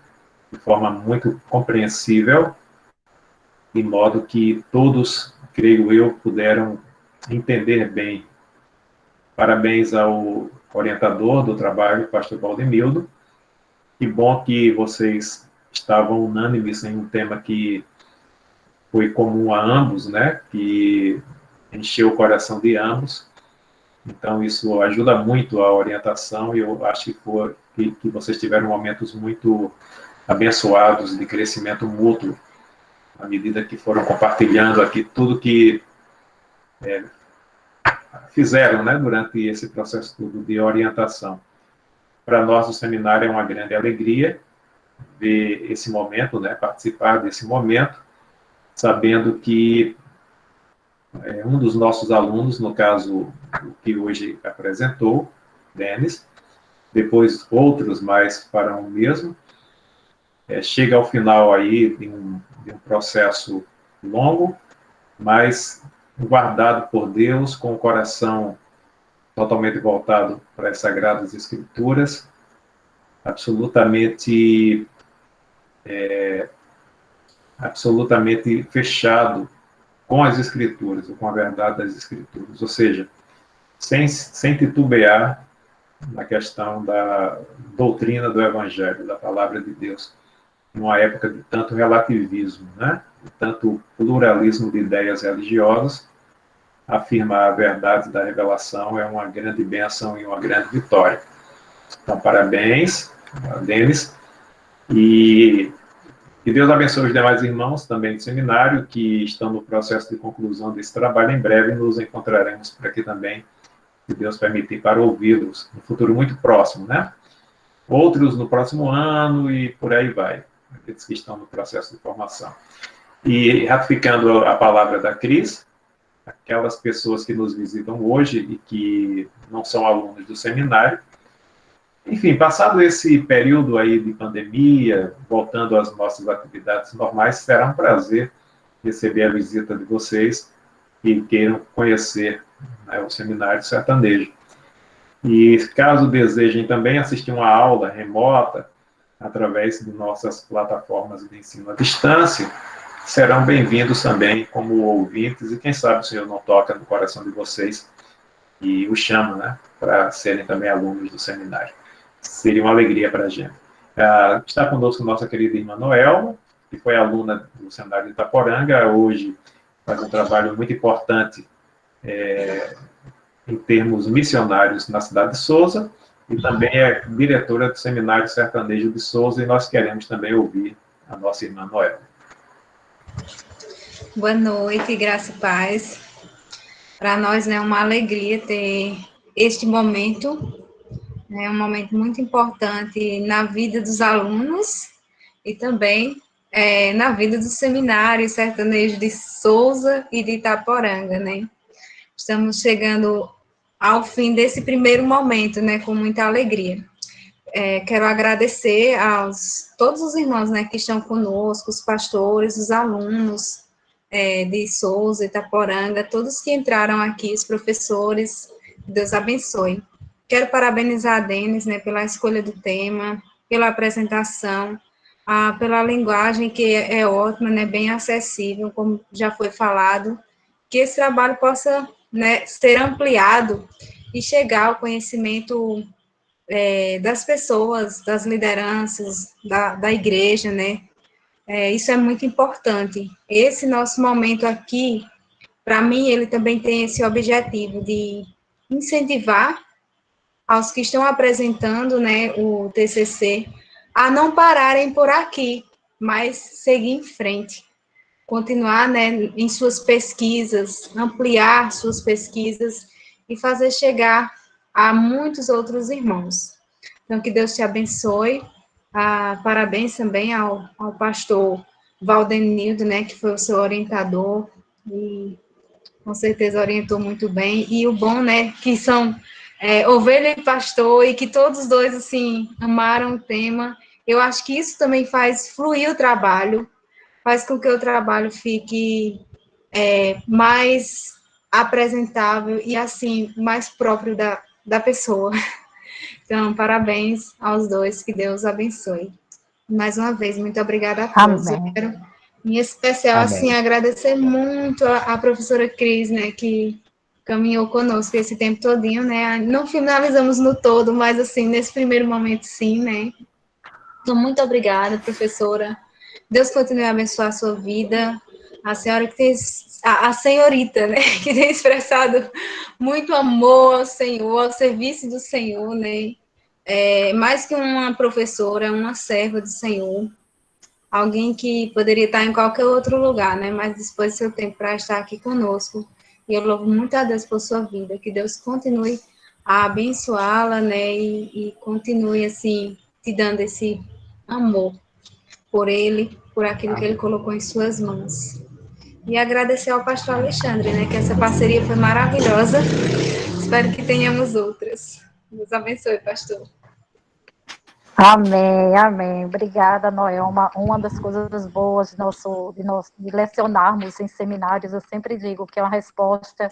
de forma muito compreensível, de modo que todos, creio eu, puderam entender bem. Parabéns ao orientador do trabalho, pastor Valdemildo. Que bom que vocês estavam unânimes em um tema que foi comum a ambos, né? Que encheu o coração de ambos. Então, isso ajuda muito a orientação, e eu acho que vocês tiveram momentos muito abençoados de crescimento mútuo, à medida que foram compartilhando aqui tudo que fizeram, né, durante esse processo todo de orientação. Para nós, o seminário é uma grande alegria ver esse momento, né, participar desse momento, sabendo que um dos nossos alunos, no caso, o que hoje apresentou, Denis, depois outros mais farão o mesmo, chega ao final aí de um processo longo, mas guardado por Deus, com o coração totalmente voltado para as Sagradas Escrituras, absolutamente fechado com as Escrituras, ou com a verdade das Escrituras, ou seja, sem titubear na questão da doutrina do Evangelho, da palavra de Deus, numa época de tanto relativismo, né? De tanto pluralismo de ideias religiosas. Afirmar a verdade da revelação é uma grande bênção e uma grande vitória. Então, parabéns, Denis, e que Deus abençoe os demais irmãos também do seminário que estão no processo de conclusão desse trabalho. Em breve nos encontraremos por aqui também, se Deus permitir, para ouvi-los no futuro muito próximo, né? Outros no próximo ano e por aí vai, aqueles que estão no processo de formação. E ratificando a palavra da Cris, aquelas pessoas que nos visitam hoje e que não são alunos do seminário, enfim, passado esse período aí de pandemia, voltando às nossas atividades normais, será um prazer receber a visita de vocês que queiram conhecer, né, o Seminário Sertanejo. E caso desejem também assistir uma aula remota, através de nossas plataformas de ensino à distância, serão bem-vindos também como ouvintes, e quem sabe o Senhor não toca no coração de vocês e os chama, né, para serem também alunos do seminário. Seria uma alegria para a gente. Está conosco nossa querida irmã Noelma, que foi aluna do Seminário de Itaporanga, hoje faz um trabalho muito importante em termos missionários na cidade de Souza, e também é diretora do Seminário Sertanejo de Souza, e nós queremos também ouvir a nossa irmã Noelma. Boa noite, graça e paz. Para nós é uma alegria ter este momento, é um momento muito importante na vida dos alunos e também na vida do Seminário Sertanejo de Souza e de Itaporanga, né? Estamos chegando ao fim desse primeiro momento, né, com muita alegria. Quero agradecer todos os irmãos, né, que estão conosco, os pastores, os alunos de Souza, Itaporanga, todos que entraram aqui, os professores, Deus abençoe. Quero parabenizar a Denis, né, pela escolha do tema, pela apresentação, pela linguagem que é ótima, né, bem acessível, como já foi falado, que esse trabalho possa, né, ser ampliado e chegar ao conhecimento das pessoas, das lideranças, da igreja, né? Isso é muito importante. Esse nosso momento aqui, para mim, ele também tem esse objetivo de incentivar aos que estão apresentando, né, o TCC, a não pararem por aqui, mas seguir em frente, continuar, né, em suas pesquisas, ampliar suas pesquisas e fazer chegar a muitos outros irmãos. Então, que Deus te abençoe. Parabéns também ao pastor Valdenildo, né, que foi o seu orientador, e com certeza orientou muito bem. E o bom, né, que são ovelha e pastor, e que todos os dois, assim, amaram o tema. Eu acho que isso também faz fluir o trabalho, faz com que o trabalho fique mais apresentável e, assim, mais próprio da pessoa. Então, parabéns aos dois, que Deus abençoe. Mais uma vez, muito obrigada a todos. Amém. Eu quero, em especial, Amém. assim, agradecer muito a professora Cris, né, que caminhou conosco esse tempo todinho, né, não finalizamos no todo, mas, assim, nesse primeiro momento, sim, né. Então, muito obrigada, professora. Deus continue a abençoar a sua vida. A senhora que tem, a senhorita, né, que tem expressado muito amor ao Senhor, ao serviço do Senhor, né, mais que uma professora, uma serva do Senhor, alguém que poderia estar em qualquer outro lugar, né, mas dispôs do seu tempo para estar aqui conosco. E eu louvo muito a Deus por sua vida, que Deus continue a abençoá-la, né, e continue, assim, te dando esse amor por ele, por aquilo que ele colocou em suas mãos. E agradecer ao pastor Alexandre, né, que essa parceria foi maravilhosa. Espero que tenhamos outras. Deus abençoe, pastor. Amém, amém. Obrigada, Noelma. Uma das coisas boas de lecionarmos em seminários, eu sempre digo que é uma resposta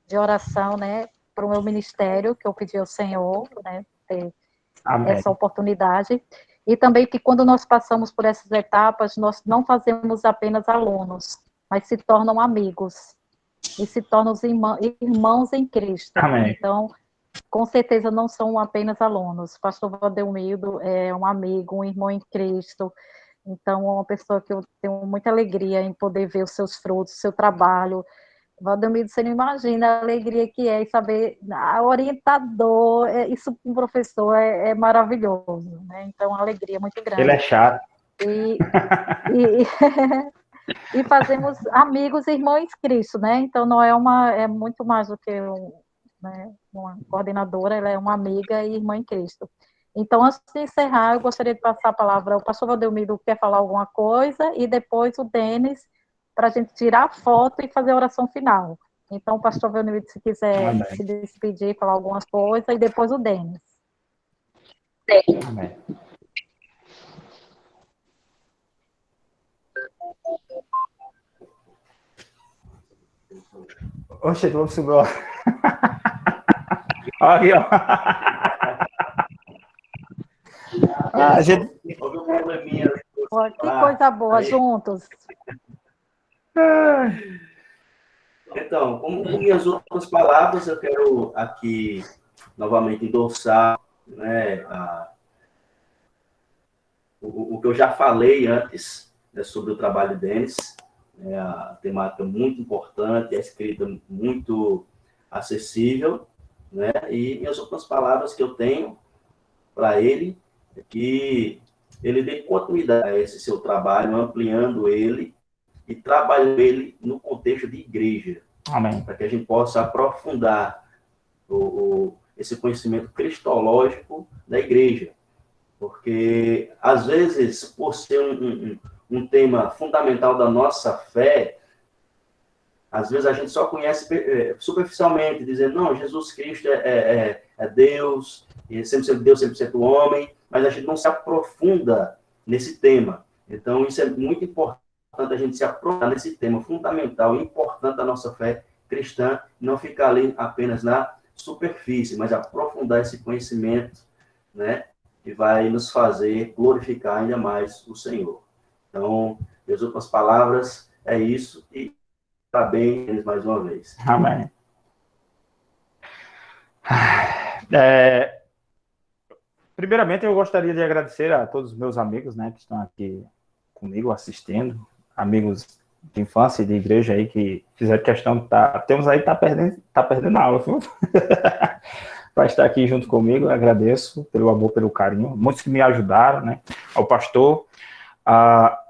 de oração, né, para o meu ministério, que eu pedi ao Senhor, né, ter Amém. essa oportunidade. E também que quando nós passamos por essas etapas, nós não fazemos apenas alunos, mas se tornam amigos. E se tornam irmãos em Cristo. Amém. Então, com certeza não são apenas alunos. O pastor Valdeumildo é um amigo, um irmão em Cristo. Então, é uma pessoa que eu tenho muita alegria em poder ver os seus frutos, o seu trabalho. Valdeumildo, você não imagina a alegria que é em saber, orientador, isso para um professor é maravilhoso, né? Então, uma alegria muito grande. Ele é chato. E fazemos amigos e irmãos em Cristo, né? Então, não é muito mais do que uma coordenadora, ela é uma amiga e irmã em Cristo. Então, antes de encerrar, eu gostaria de passar a palavra ao pastor Valdeumildo, que quer falar alguma coisa, e depois o Denis, para a gente tirar a foto e fazer a oração final. Então, o pastor Valdeumildo, se quiser se despedir, falar algumas coisas, e depois o Denis. Amém. Oxe, vamos subir. Aqui, ó. A gente... Que coisa boa, aí. Juntos. Então, como minhas outras palavras, eu quero aqui novamente endossar, né, o que eu já falei antes, né, sobre o trabalho deles. É a temática muito importante, a escrita muito acessível, né? E minhas outras palavras que eu tenho para ele é que ele dê continuidade a esse seu trabalho, ampliando ele e trabalhando ele no contexto de igreja. Amém. Para que a gente possa aprofundar esse conhecimento cristológico da igreja. Porque, às vezes, por ser um tema fundamental da nossa fé, às vezes a gente só conhece superficialmente, dizendo, não, Jesus Cristo é Deus, e sempre Deus, 100% homem, mas a gente não se aprofunda nesse tema. Então, isso é muito importante, a gente se aprofundar nesse tema fundamental e importante da nossa fé cristã, não ficar ali apenas na superfície, mas aprofundar esse conhecimento, né, que vai nos fazer glorificar ainda mais o Senhor. Então, as outras palavras, é isso, e parabéns mais uma vez. Amém. Primeiramente, eu gostaria de agradecer a todos os meus amigos, né, que estão aqui comigo assistindo, amigos de infância e de igreja aí que fizeram questão de temos aí tá perdendo a aula, viu? Para estar aqui junto comigo, eu agradeço pelo amor, pelo carinho, muitos que me ajudaram, né, ao pastor.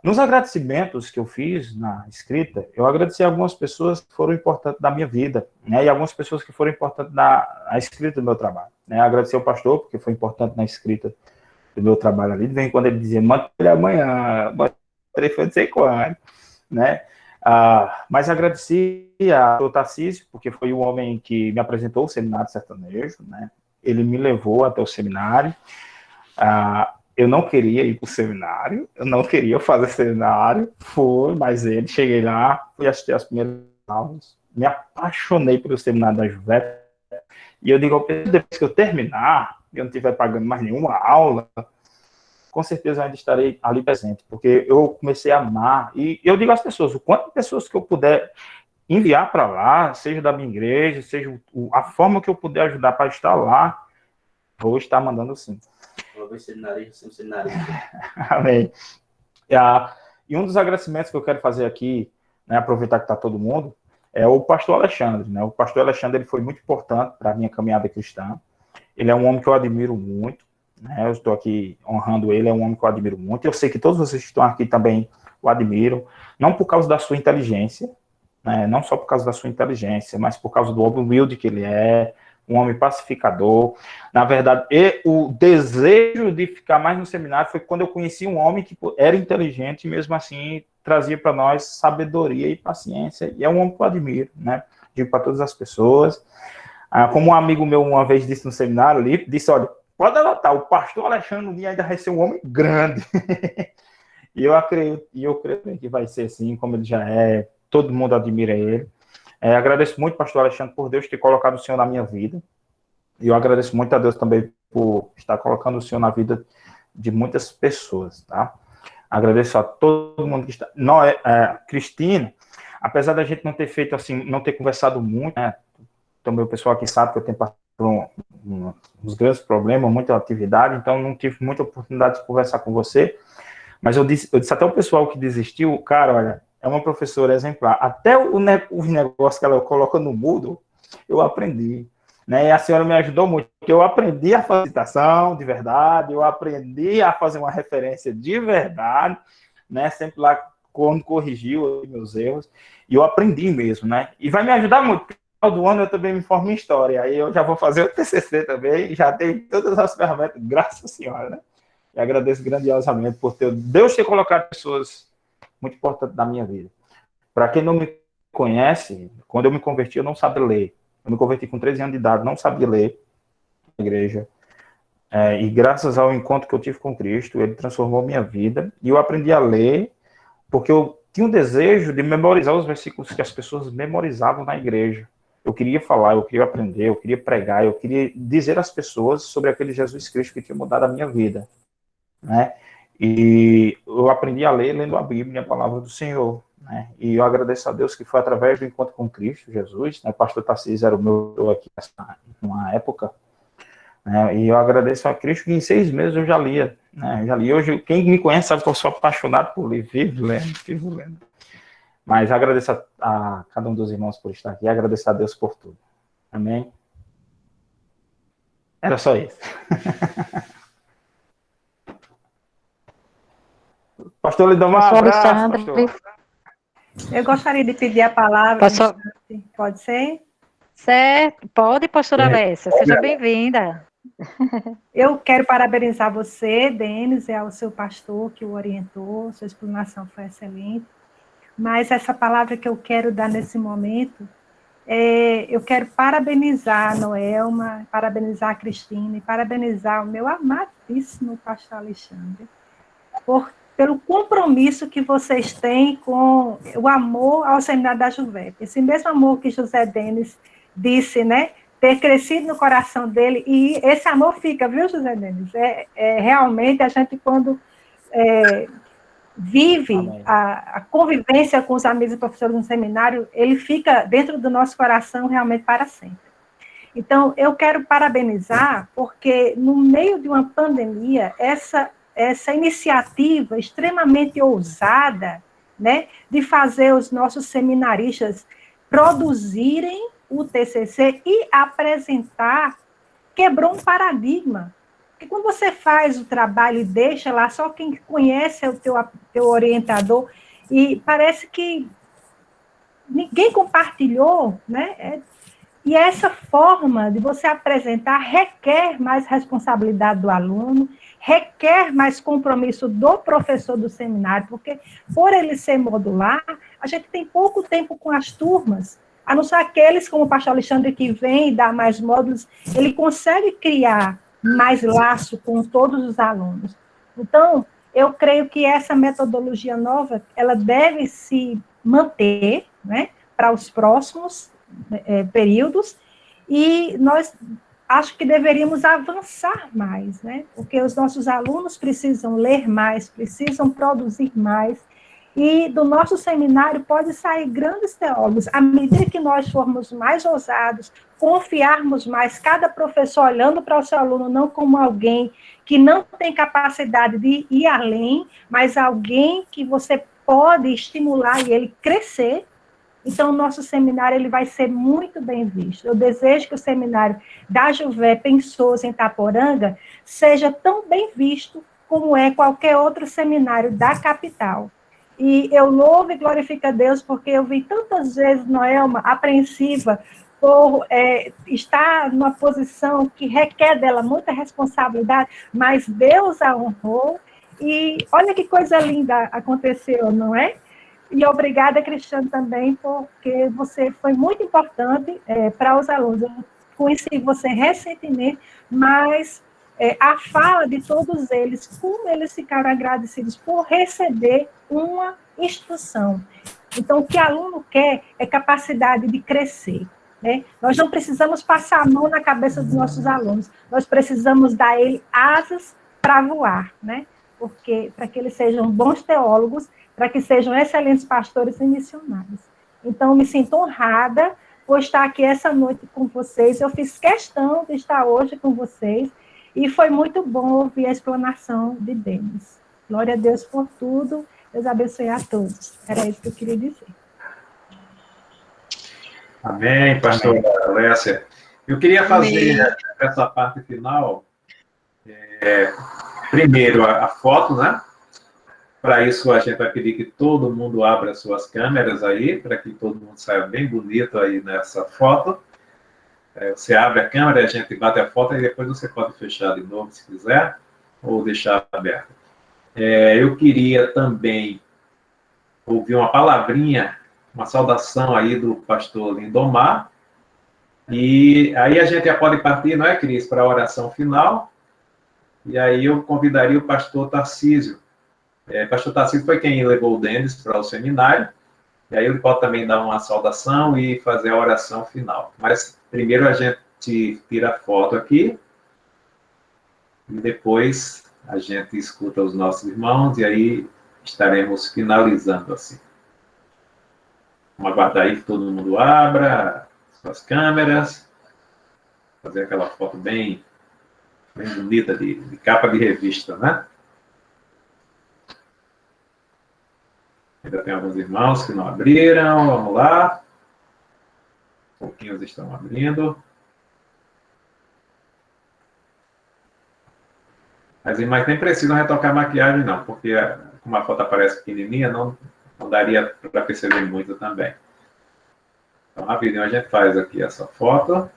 Nos agradecimentos que eu fiz na escrita, eu agradeci a algumas pessoas que foram importantes da minha vida, né, e algumas pessoas que foram importantes na escrita do meu trabalho, né. Agradecer ao pastor, porque foi importante na escrita do meu trabalho ali. De vez em quando ele dizia, manda ele amanhã, ele foi não sei quando, né. Mas agradeci ao Tarcísio, porque foi o homem que me apresentou o seminário sertanejo, né. Ele me levou até o seminário. Eu não queria ir para o seminário, eu não queria fazer seminário, cheguei lá, fui assistir as primeiras aulas, me apaixonei pelo seminário da Juveta, e eu digo, depois que eu terminar, e eu não estiver pagando mais nenhuma aula, com certeza eu ainda estarei ali presente, porque eu comecei a amar, e eu digo às pessoas, o quanto de pessoas que eu puder enviar para lá, seja da minha igreja, seja a forma que eu puder ajudar para estar lá, vou estar mandando sim. Amém. E um dos agradecimentos que eu quero fazer aqui, né, aproveitar que está todo mundo, é o pastor Alexandre, né? O pastor Alexandre, ele foi muito importante para a minha caminhada cristã. Ele é um homem que eu admiro muito, né? Eu estou aqui honrando ele, é um homem que eu admiro muito. Eu sei que todos vocês que estão aqui também o admiram, não por causa da sua inteligência, né? Não só por causa da sua inteligência, mas por causa do homem humilde que ele é, um homem pacificador. Na verdade, o desejo de ficar mais no seminário foi quando eu conheci um homem que era inteligente e mesmo assim trazia para nós sabedoria e paciência, e é um homem que eu admiro, né? Digo para todas as pessoas. Como um amigo meu uma vez disse no seminário ali, disse, olha, pode anotar, o pastor Alexandre ainda vai ser um homem grande. E eu creio que vai ser assim, como ele já é, todo mundo admira ele. Agradeço muito, pastor Alexandre, por Deus ter colocado o Senhor na minha vida. E eu agradeço muito a Deus também por estar colocando o Senhor na vida de muitas pessoas, tá? Agradeço a todo mundo que está... Cristina, apesar da gente não ter feito assim, não ter conversado muito, né? Também o pessoal aqui sabe que eu tenho passado por uns grandes problemas, muita atividade, então não tive muita oportunidade de conversar com você, mas eu disse até o pessoal que desistiu, cara, olha, é uma professora exemplar. Até os negócios que ela coloca no Moodle, eu aprendi, né? E a senhora me ajudou muito, porque eu aprendi a fazer citação de verdade, eu aprendi a fazer uma referência de verdade, né? Sempre lá quando corrigiu meus erros, e eu aprendi mesmo, né? E vai me ajudar muito, porque no final do ano eu também me formo em História, aí eu já vou fazer o TCC também, já tenho todas as ferramentas, graças à senhora, né? E agradeço grandiosamente por Deus ter colocado pessoas muito importantes na minha vida. Para quem não me conhece, quando eu me converti, eu não sabia ler. Eu me converti com 13 anos de idade, não sabia ler na igreja. E graças ao encontro que eu tive com Cristo, ele transformou minha vida. E eu aprendi a ler, porque eu tinha um desejo de memorizar os versículos que as pessoas memorizavam na igreja. Eu queria falar, eu queria aprender, eu queria pregar, eu queria dizer às pessoas sobre aquele Jesus Cristo que tinha mudado a minha vida, né? E eu aprendi a ler lendo a Bíblia, a palavra do Senhor, né? E eu agradeço a Deus que foi através do encontro com Cristo Jesus, né? O pastor Tarcísio era o meu aqui numa época, né? E eu agradeço a Cristo que em 6 meses eu já lia, né? Eu já li. Hoje, quem me conhece sabe que eu sou apaixonado por ler, vivo lendo. Mas agradeço a cada um dos irmãos por estar aqui, agradeço a Deus por tudo. Amém? Era só isso. Pastor Lidomar, abraço, pastor. Eu gostaria de pedir a palavra. Pode ser? Certo, pode, pastora Alessia, seja bem-vinda. Eu quero parabenizar você, Denis, e ao seu pastor que o orientou, sua explanação foi excelente, mas essa palavra que eu quero dar nesse momento, eu quero parabenizar a Noelma, parabenizar a Cristina e parabenizar o meu amadíssimo pastor Alexandre, pelo compromisso que vocês têm com o amor ao Seminário da Juvep. Esse mesmo amor que José Denis disse, né? Ter crescido no coração dele, e esse amor fica, viu, José Denis? Realmente, a gente, quando vive a convivência com os amigos e professores no seminário, ele fica dentro do nosso coração realmente para sempre. Então, eu quero parabenizar, porque no meio de uma pandemia, essa iniciativa extremamente ousada, né, de fazer os nossos seminaristas produzirem o TCC e apresentar, quebrou um paradigma. Porque quando você faz o trabalho e deixa lá, só quem conhece é o teu orientador, e parece que ninguém compartilhou, né? E essa forma de você apresentar requer mais responsabilidade do aluno, requer mais compromisso do professor do seminário, porque por ele ser modular, a gente tem pouco tempo com as turmas, a não ser aqueles como o pastor Alexandre que vem e dá mais módulos, ele consegue criar mais laço com todos os alunos. Então, eu creio que essa metodologia nova, ela deve se manter, né, para os próximos períodos, e nós acho que deveríamos avançar mais, né? Porque os nossos alunos precisam ler mais, precisam produzir mais, e do nosso seminário pode sair grandes teólogos. À medida que nós formos mais ousados, confiarmos mais, cada professor olhando para o seu aluno não como alguém que não tem capacidade de ir além, mas alguém que você pode estimular e ele crescer. Então, o nosso seminário ele vai ser muito bem visto. Eu desejo que o seminário da Juvep em Souza, em Itaporanga, seja tão bem visto como é qualquer outro seminário da capital. E eu louvo e glorifico a Deus, porque eu vi tantas vezes Noelma apreensiva por estar numa posição que requer dela muita responsabilidade, mas Deus a honrou. E olha que coisa linda aconteceu, não é? E obrigada, Cristiano, também, porque você foi muito importante para os alunos. Eu conheci você recentemente, mas a fala de todos eles, como eles ficaram agradecidos por receber uma instrução. Então, o que o aluno quer é capacidade de crescer. né? Nós não precisamos passar a mão na cabeça dos nossos alunos, nós precisamos dar a ele asas para voar, né? Porque para que eles sejam bons teólogos, para que sejam excelentes pastores e missionários. Então, me sinto honrada por estar aqui essa noite com vocês. Eu fiz questão de estar hoje com vocês e foi muito bom ouvir a explanação de Denis. Glória a Deus por tudo. Deus abençoe a todos. Era isso que eu queria dizer. Amém, pastora Lécia. Eu queria fazer essa parte final, primeiro a foto, né? Para isso, a gente vai pedir que todo mundo abra suas câmeras aí, para que todo mundo saia bem bonito aí nessa foto. Você abre a câmera, a gente bate a foto e depois você pode fechar de novo, se quiser, ou deixar aberta. Eu queria também ouvir uma palavrinha, uma saudação aí do pastor Lindomar, e aí a gente já pode partir, não é, Cris, para a oração final, e aí eu convidaria o pastor Tarcísio. Pastor Tarcísio foi quem levou o Denis para o seminário, e aí ele pode também dar uma saudação e fazer a oração final. Mas primeiro a gente tira a foto aqui, e depois a gente escuta os nossos irmãos, e aí estaremos finalizando assim. Vamos aguardar aí que todo mundo abra suas câmeras, fazer aquela foto bem bonita de capa de revista, né? Ainda tem alguns irmãos que não abriram, vamos lá. Pouquinhos estão abrindo. As irmãs nem precisam retocar a maquiagem, não, porque como a foto aparece pequenininha, não daria para perceber muito também. Então, rapidinho, a gente faz aqui essa foto.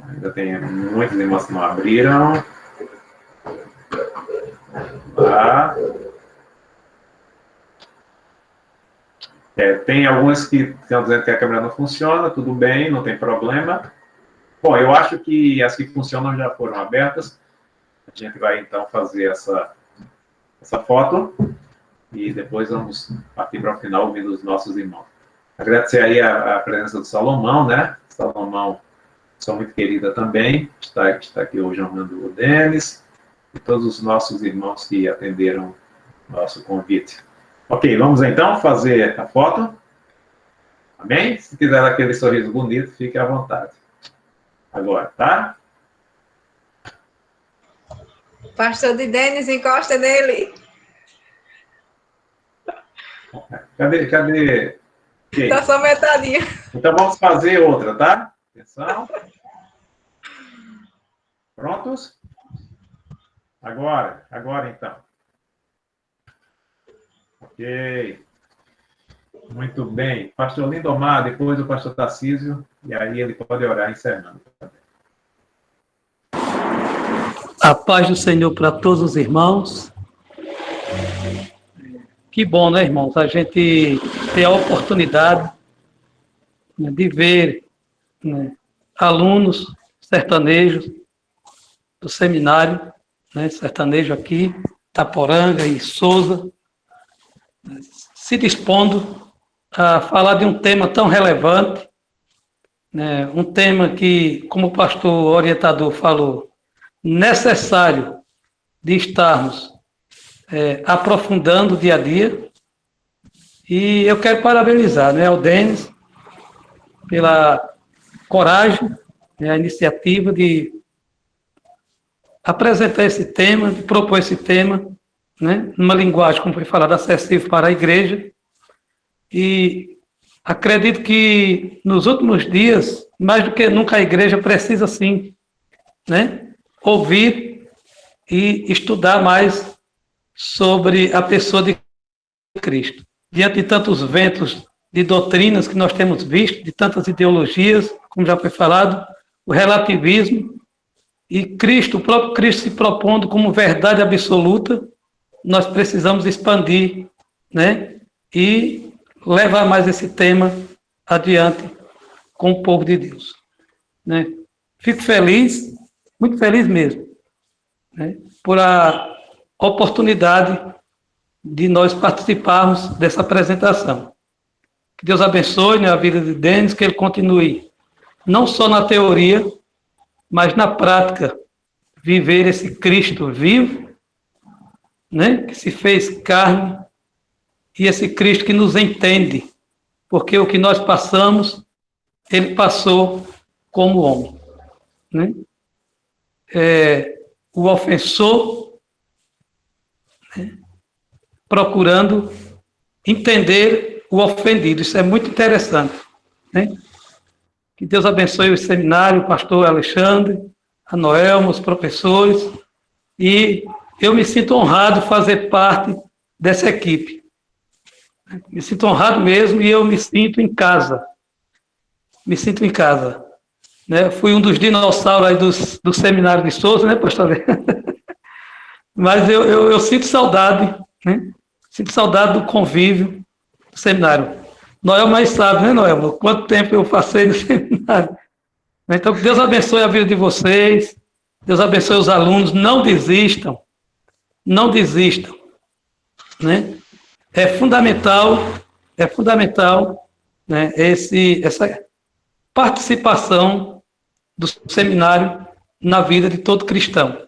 Ainda tem muitos irmãos que não abriram. Lá. Tem algumas que estão dizendo que a câmera não funciona, tudo bem, não tem problema. Bom, eu acho que as que funcionam já foram abertas. A gente vai, então, fazer essa foto e depois vamos partir para o final ouvindo os nossos irmãos. Agradecer aí a presença do Salomão, né? Salomão, pessoa muito querida também, está aqui hoje honrando o Denis e todos os nossos irmãos que atenderam o nosso convite. Ok, vamos então fazer a foto. Amém? Se quiser dar aquele sorriso bonito, fique à vontade. Agora, tá? Pastor de Denis, encosta nele. Cadê? Okay. Tá só metadinha. Então vamos fazer outra, tá? Atenção. Prontos? Agora então. Ok. Muito bem. Pastor Lindomar, depois o pastor Tarcísio, e aí ele pode orar encerrando. A paz do Senhor para todos os irmãos. Que bom, né, irmãos? A gente ter a oportunidade, né, de ver, né, alunos sertanejos do seminário, né, sertanejo aqui, Itaporanga e Souza, se dispondo a falar de um tema tão relevante, né, um tema que, como o pastor orientador falou, necessário de estarmos aprofundando dia a dia. E eu quero parabenizar, né, o Denis pela coragem, né, a iniciativa de apresentar esse tema, de propor esse tema, né, numa linguagem, como foi falado, acessível para a igreja. E acredito que nos últimos dias, mais do que nunca, a igreja precisa, sim, né, ouvir e estudar mais sobre a pessoa de Cristo. Diante de tantos ventos de doutrinas que nós temos visto, de tantas ideologias, como já foi falado, o relativismo, e Cristo, o próprio Cristo se propondo como verdade absoluta, nós precisamos expandir, né, e levar mais esse tema adiante com o povo de Deus, né. Fico feliz, muito feliz mesmo, né, por a oportunidade de nós participarmos dessa apresentação. Que Deus abençoe, né, a vida de Denis, que ele continue não só na teoria, mas na prática, viver esse Cristo vivo, né, que se fez carne, e esse Cristo que nos entende, porque o que nós passamos, ele passou como homem, né? O ofensor, né, procurando entender o ofendido. Isso é muito interessante, né? Que Deus abençoe o seminário, o pastor Alexandre, a Noelma, os professores, e eu me sinto honrado fazer parte dessa equipe. Me sinto honrado mesmo e eu me sinto em casa. Me sinto em casa. Né? Fui um dos dinossauros aí do seminário de Souza, né, pastor? Mas eu sinto saudade, né? Sinto saudade do convívio do seminário. Noel mais sabe, né, Noel? Quanto tempo eu passei no seminário. Então, que Deus abençoe a vida de vocês. Deus abençoe os alunos. Não desistam. Não desistam. Né? É fundamental, né, essa participação do seminário na vida de todo cristão.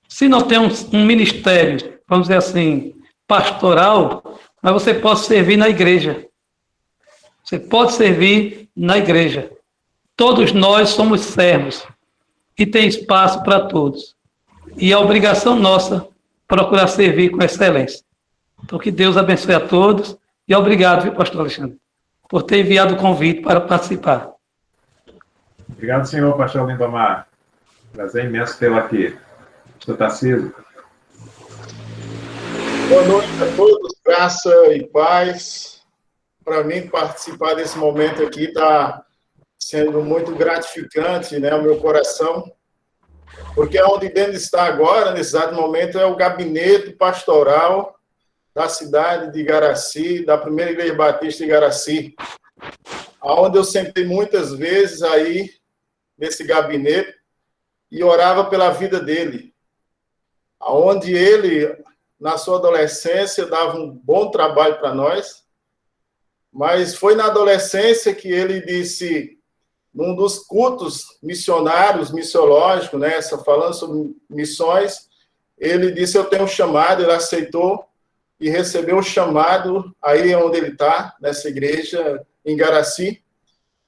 Se não tem um ministério, vamos dizer assim, pastoral, mas você pode servir na igreja. Você pode servir na igreja. Todos nós somos servos e tem espaço para todos. E é obrigação nossa procurar servir com excelência. Então, que Deus abençoe a todos e obrigado, viu, pastor Alexandre, por ter enviado o convite para participar. Obrigado, senhor pastor Lindomar. Prazer imenso tê-lo aqui. Pastor Tarcísio. Boa noite a todos, graça e paz. Para mim, participar desse momento aqui está sendo muito gratificante, né, ao meu coração, porque onde Denis está agora, nesse exato momento, é o gabinete pastoral da cidade de Igaraci, da primeira igreja batista de Igaraci, onde eu sentei muitas vezes aí, nesse gabinete, e orava pela vida dele, onde ele, na sua adolescência, dava um bom trabalho para nós, mas foi na adolescência que ele disse, num dos cultos missionários, missiológicos, né, falando sobre missões, ele disse, eu tenho um chamado, ele aceitou e recebeu o chamado aí onde ele está, nessa igreja, em Igaraci,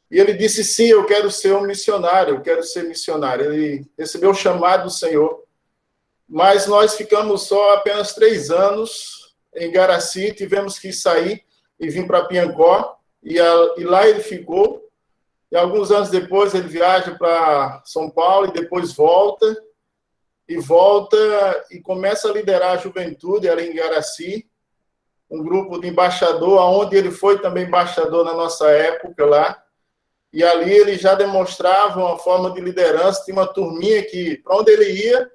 e ele disse, sim, eu quero ser um missionário, eu quero ser missionário. Ele recebeu o chamado do Senhor, mas nós ficamos só apenas 3 anos em Igaraci, tivemos que sair e vir para Piancó, e lá ele ficou, e alguns anos depois ele viaja para São Paulo, e depois volta e começa a liderar a juventude ali em Igaraci, um grupo de embaixador, onde ele foi também embaixador na nossa época lá, e ali ele já demonstrava uma forma de liderança, tinha uma turminha que, para onde ele ia,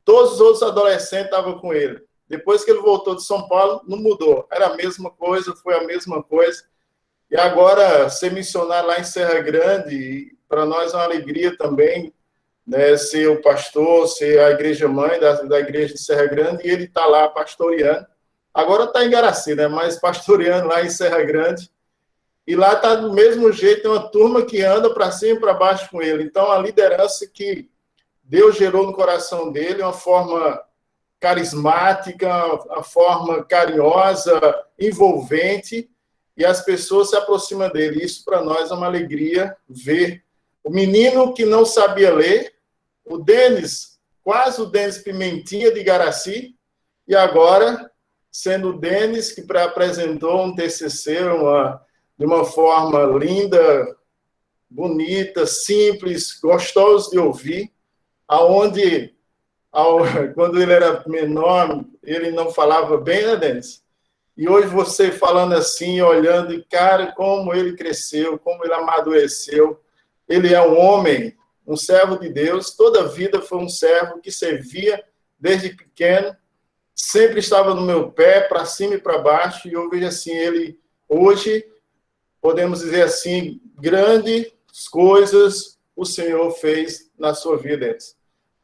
todos os outros adolescentes estavam com ele. Depois que ele voltou de São Paulo, não mudou, era a mesma coisa, foi a mesma coisa, e agora ser missionário lá em Serra Grande, para nós é uma alegria também, né, ser o pastor, ser a igreja-mãe da igreja de Serra Grande, e ele está lá pastoreando. Agora está em Igaraci, né, mas pastoreando lá em Serra Grande. E lá está do mesmo jeito, tem uma turma que anda para cima e para baixo com ele. Então, a liderança que Deus gerou no coração dele, uma forma carismática, a forma carinhosa, envolvente, e as pessoas se aproximam dele. Isso, para nós, é uma alegria ver. O menino que não sabia ler, o Denis, quase o Denis Pimentinha de Igaraci, e agora, sendo o Denis que apresentou um TCC de uma forma linda, bonita, simples, gostoso de ouvir, aonde, quando ele era menor, ele não falava bem, né, Denis? E hoje você falando assim, olhando, e cara, como ele cresceu, como ele amadureceu. Ele é um homem, um servo de Deus, toda a vida foi um servo que servia desde pequeno, sempre estava no meu pé, para cima e para baixo, e eu vejo assim, ele hoje, podemos dizer assim, grandes coisas o Senhor fez na sua vida.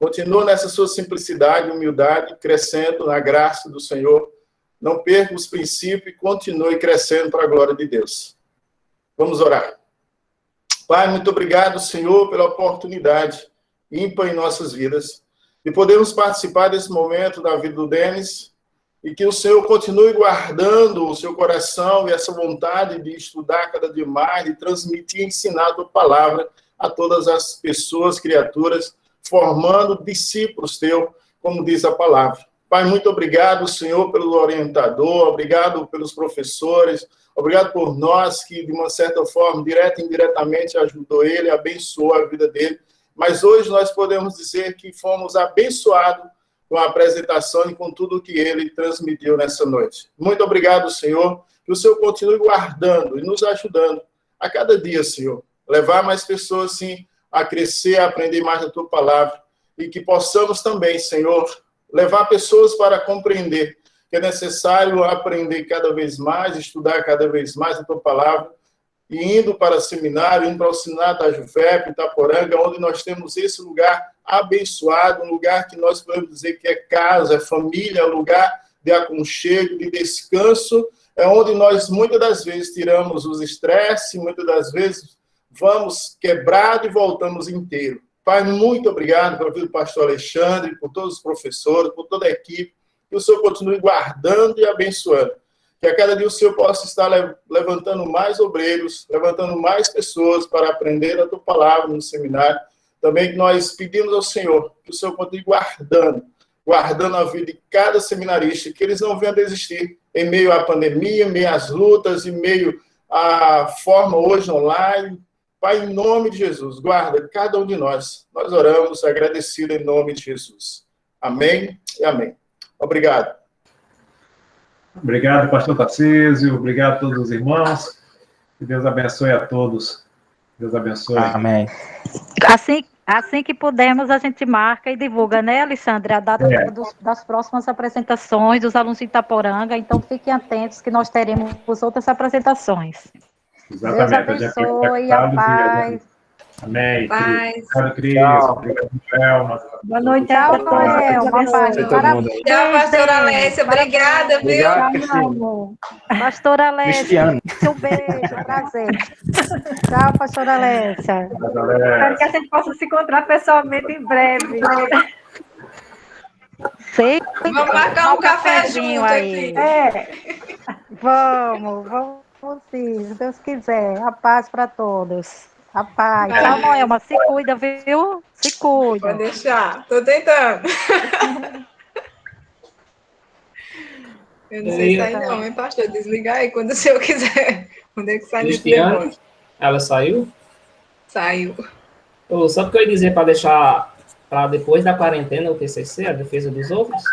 Continua nessa sua simplicidade, humildade, crescendo na graça do Senhor, não perca os princípios e continue crescendo para a glória de Deus. Vamos orar. Pai, muito obrigado, Senhor, pela oportunidade ímpar em nossas vidas de podermos participar desse momento da vida do Denis e que o Senhor continue guardando o seu coração e essa vontade de estudar cada dia mais, de transmitir e ensinar a tua palavra a todas as pessoas, criaturas, formando discípulos teus, como diz a palavra. Pai, muito obrigado, Senhor, pelo orientador, obrigado pelos professores, obrigado por nós que, de uma certa forma, direta e indiretamente, ajudou ele, abençoou a vida dele. Mas hoje nós podemos dizer que fomos abençoados com a apresentação e com tudo que ele transmitiu nessa noite. Muito obrigado, Senhor, que o Senhor continue guardando e nos ajudando a cada dia, Senhor. Levar mais pessoas, sim, a crescer, a aprender mais a tua palavra e que possamos também, Senhor, levar pessoas para compreender que é necessário aprender cada vez mais, estudar cada vez mais a tua palavra, e indo para seminário, indo para o seminário da Jufep, Itaporanga, onde nós temos esse lugar abençoado, um lugar que nós podemos dizer que é casa, é família, é lugar de aconchego, de descanso, é onde nós muitas das vezes tiramos os estresses, muitas das vezes vamos quebrado e voltamos inteiro. Pai, muito obrigado pela vida do pastor Alexandre, por todos os professores, por toda a equipe, que o Senhor continue guardando e abençoando. Que a cada dia o Senhor possa estar levantando mais obreiros, levantando mais pessoas para aprender a tua palavra no seminário. Também que nós pedimos ao Senhor que o Senhor continue guardando a vida de cada seminarista, que eles não venham desistir em meio à pandemia, em meio às lutas, em meio à forma hoje online. Pai, em nome de Jesus, guarda cada um de nós. Nós oramos agradecido em nome de Jesus. Amém e amém. Obrigado. Obrigado, pastor Tarcísio. Obrigado a todos os irmãos. Que Deus abençoe a todos. Deus abençoe. Amém. Assim que pudermos, a gente marca e divulga, né, Alexandre, a data das próximas apresentações dos alunos de Itaporanga. Então, fiquem atentos que nós teremos outras apresentações. Exatamente. Deus abençoe, a paz. Amém. Paz. Obrigado, Cris. Obrigado, Joelma. Boa noite, Tchau, Noel. Parabéns. Tchau, pastora Alessia. Obrigada, viu? Obrigado, Pastora Alessia. Cristiano. Um beijo, prazer. Tchau, pastora Alessia. Espero que a gente possa se encontrar pessoalmente em breve. Sei. Vamos marcar um café junto aí. aqui. Vamos sim, se Deus quiser. A paz para todos. A paz. Tchau, Noelma. Se cuida, viu? Se cuida. Pode deixar. Tô tentando. Eu não sei sair não, hein, pastor? Desligar aí quando o senhor quiser. Quando é que sai nesse negócio? Ela saiu? Saiu. Só porque eu ia dizer para deixar para depois da quarentena o TCC, a defesa dos outros.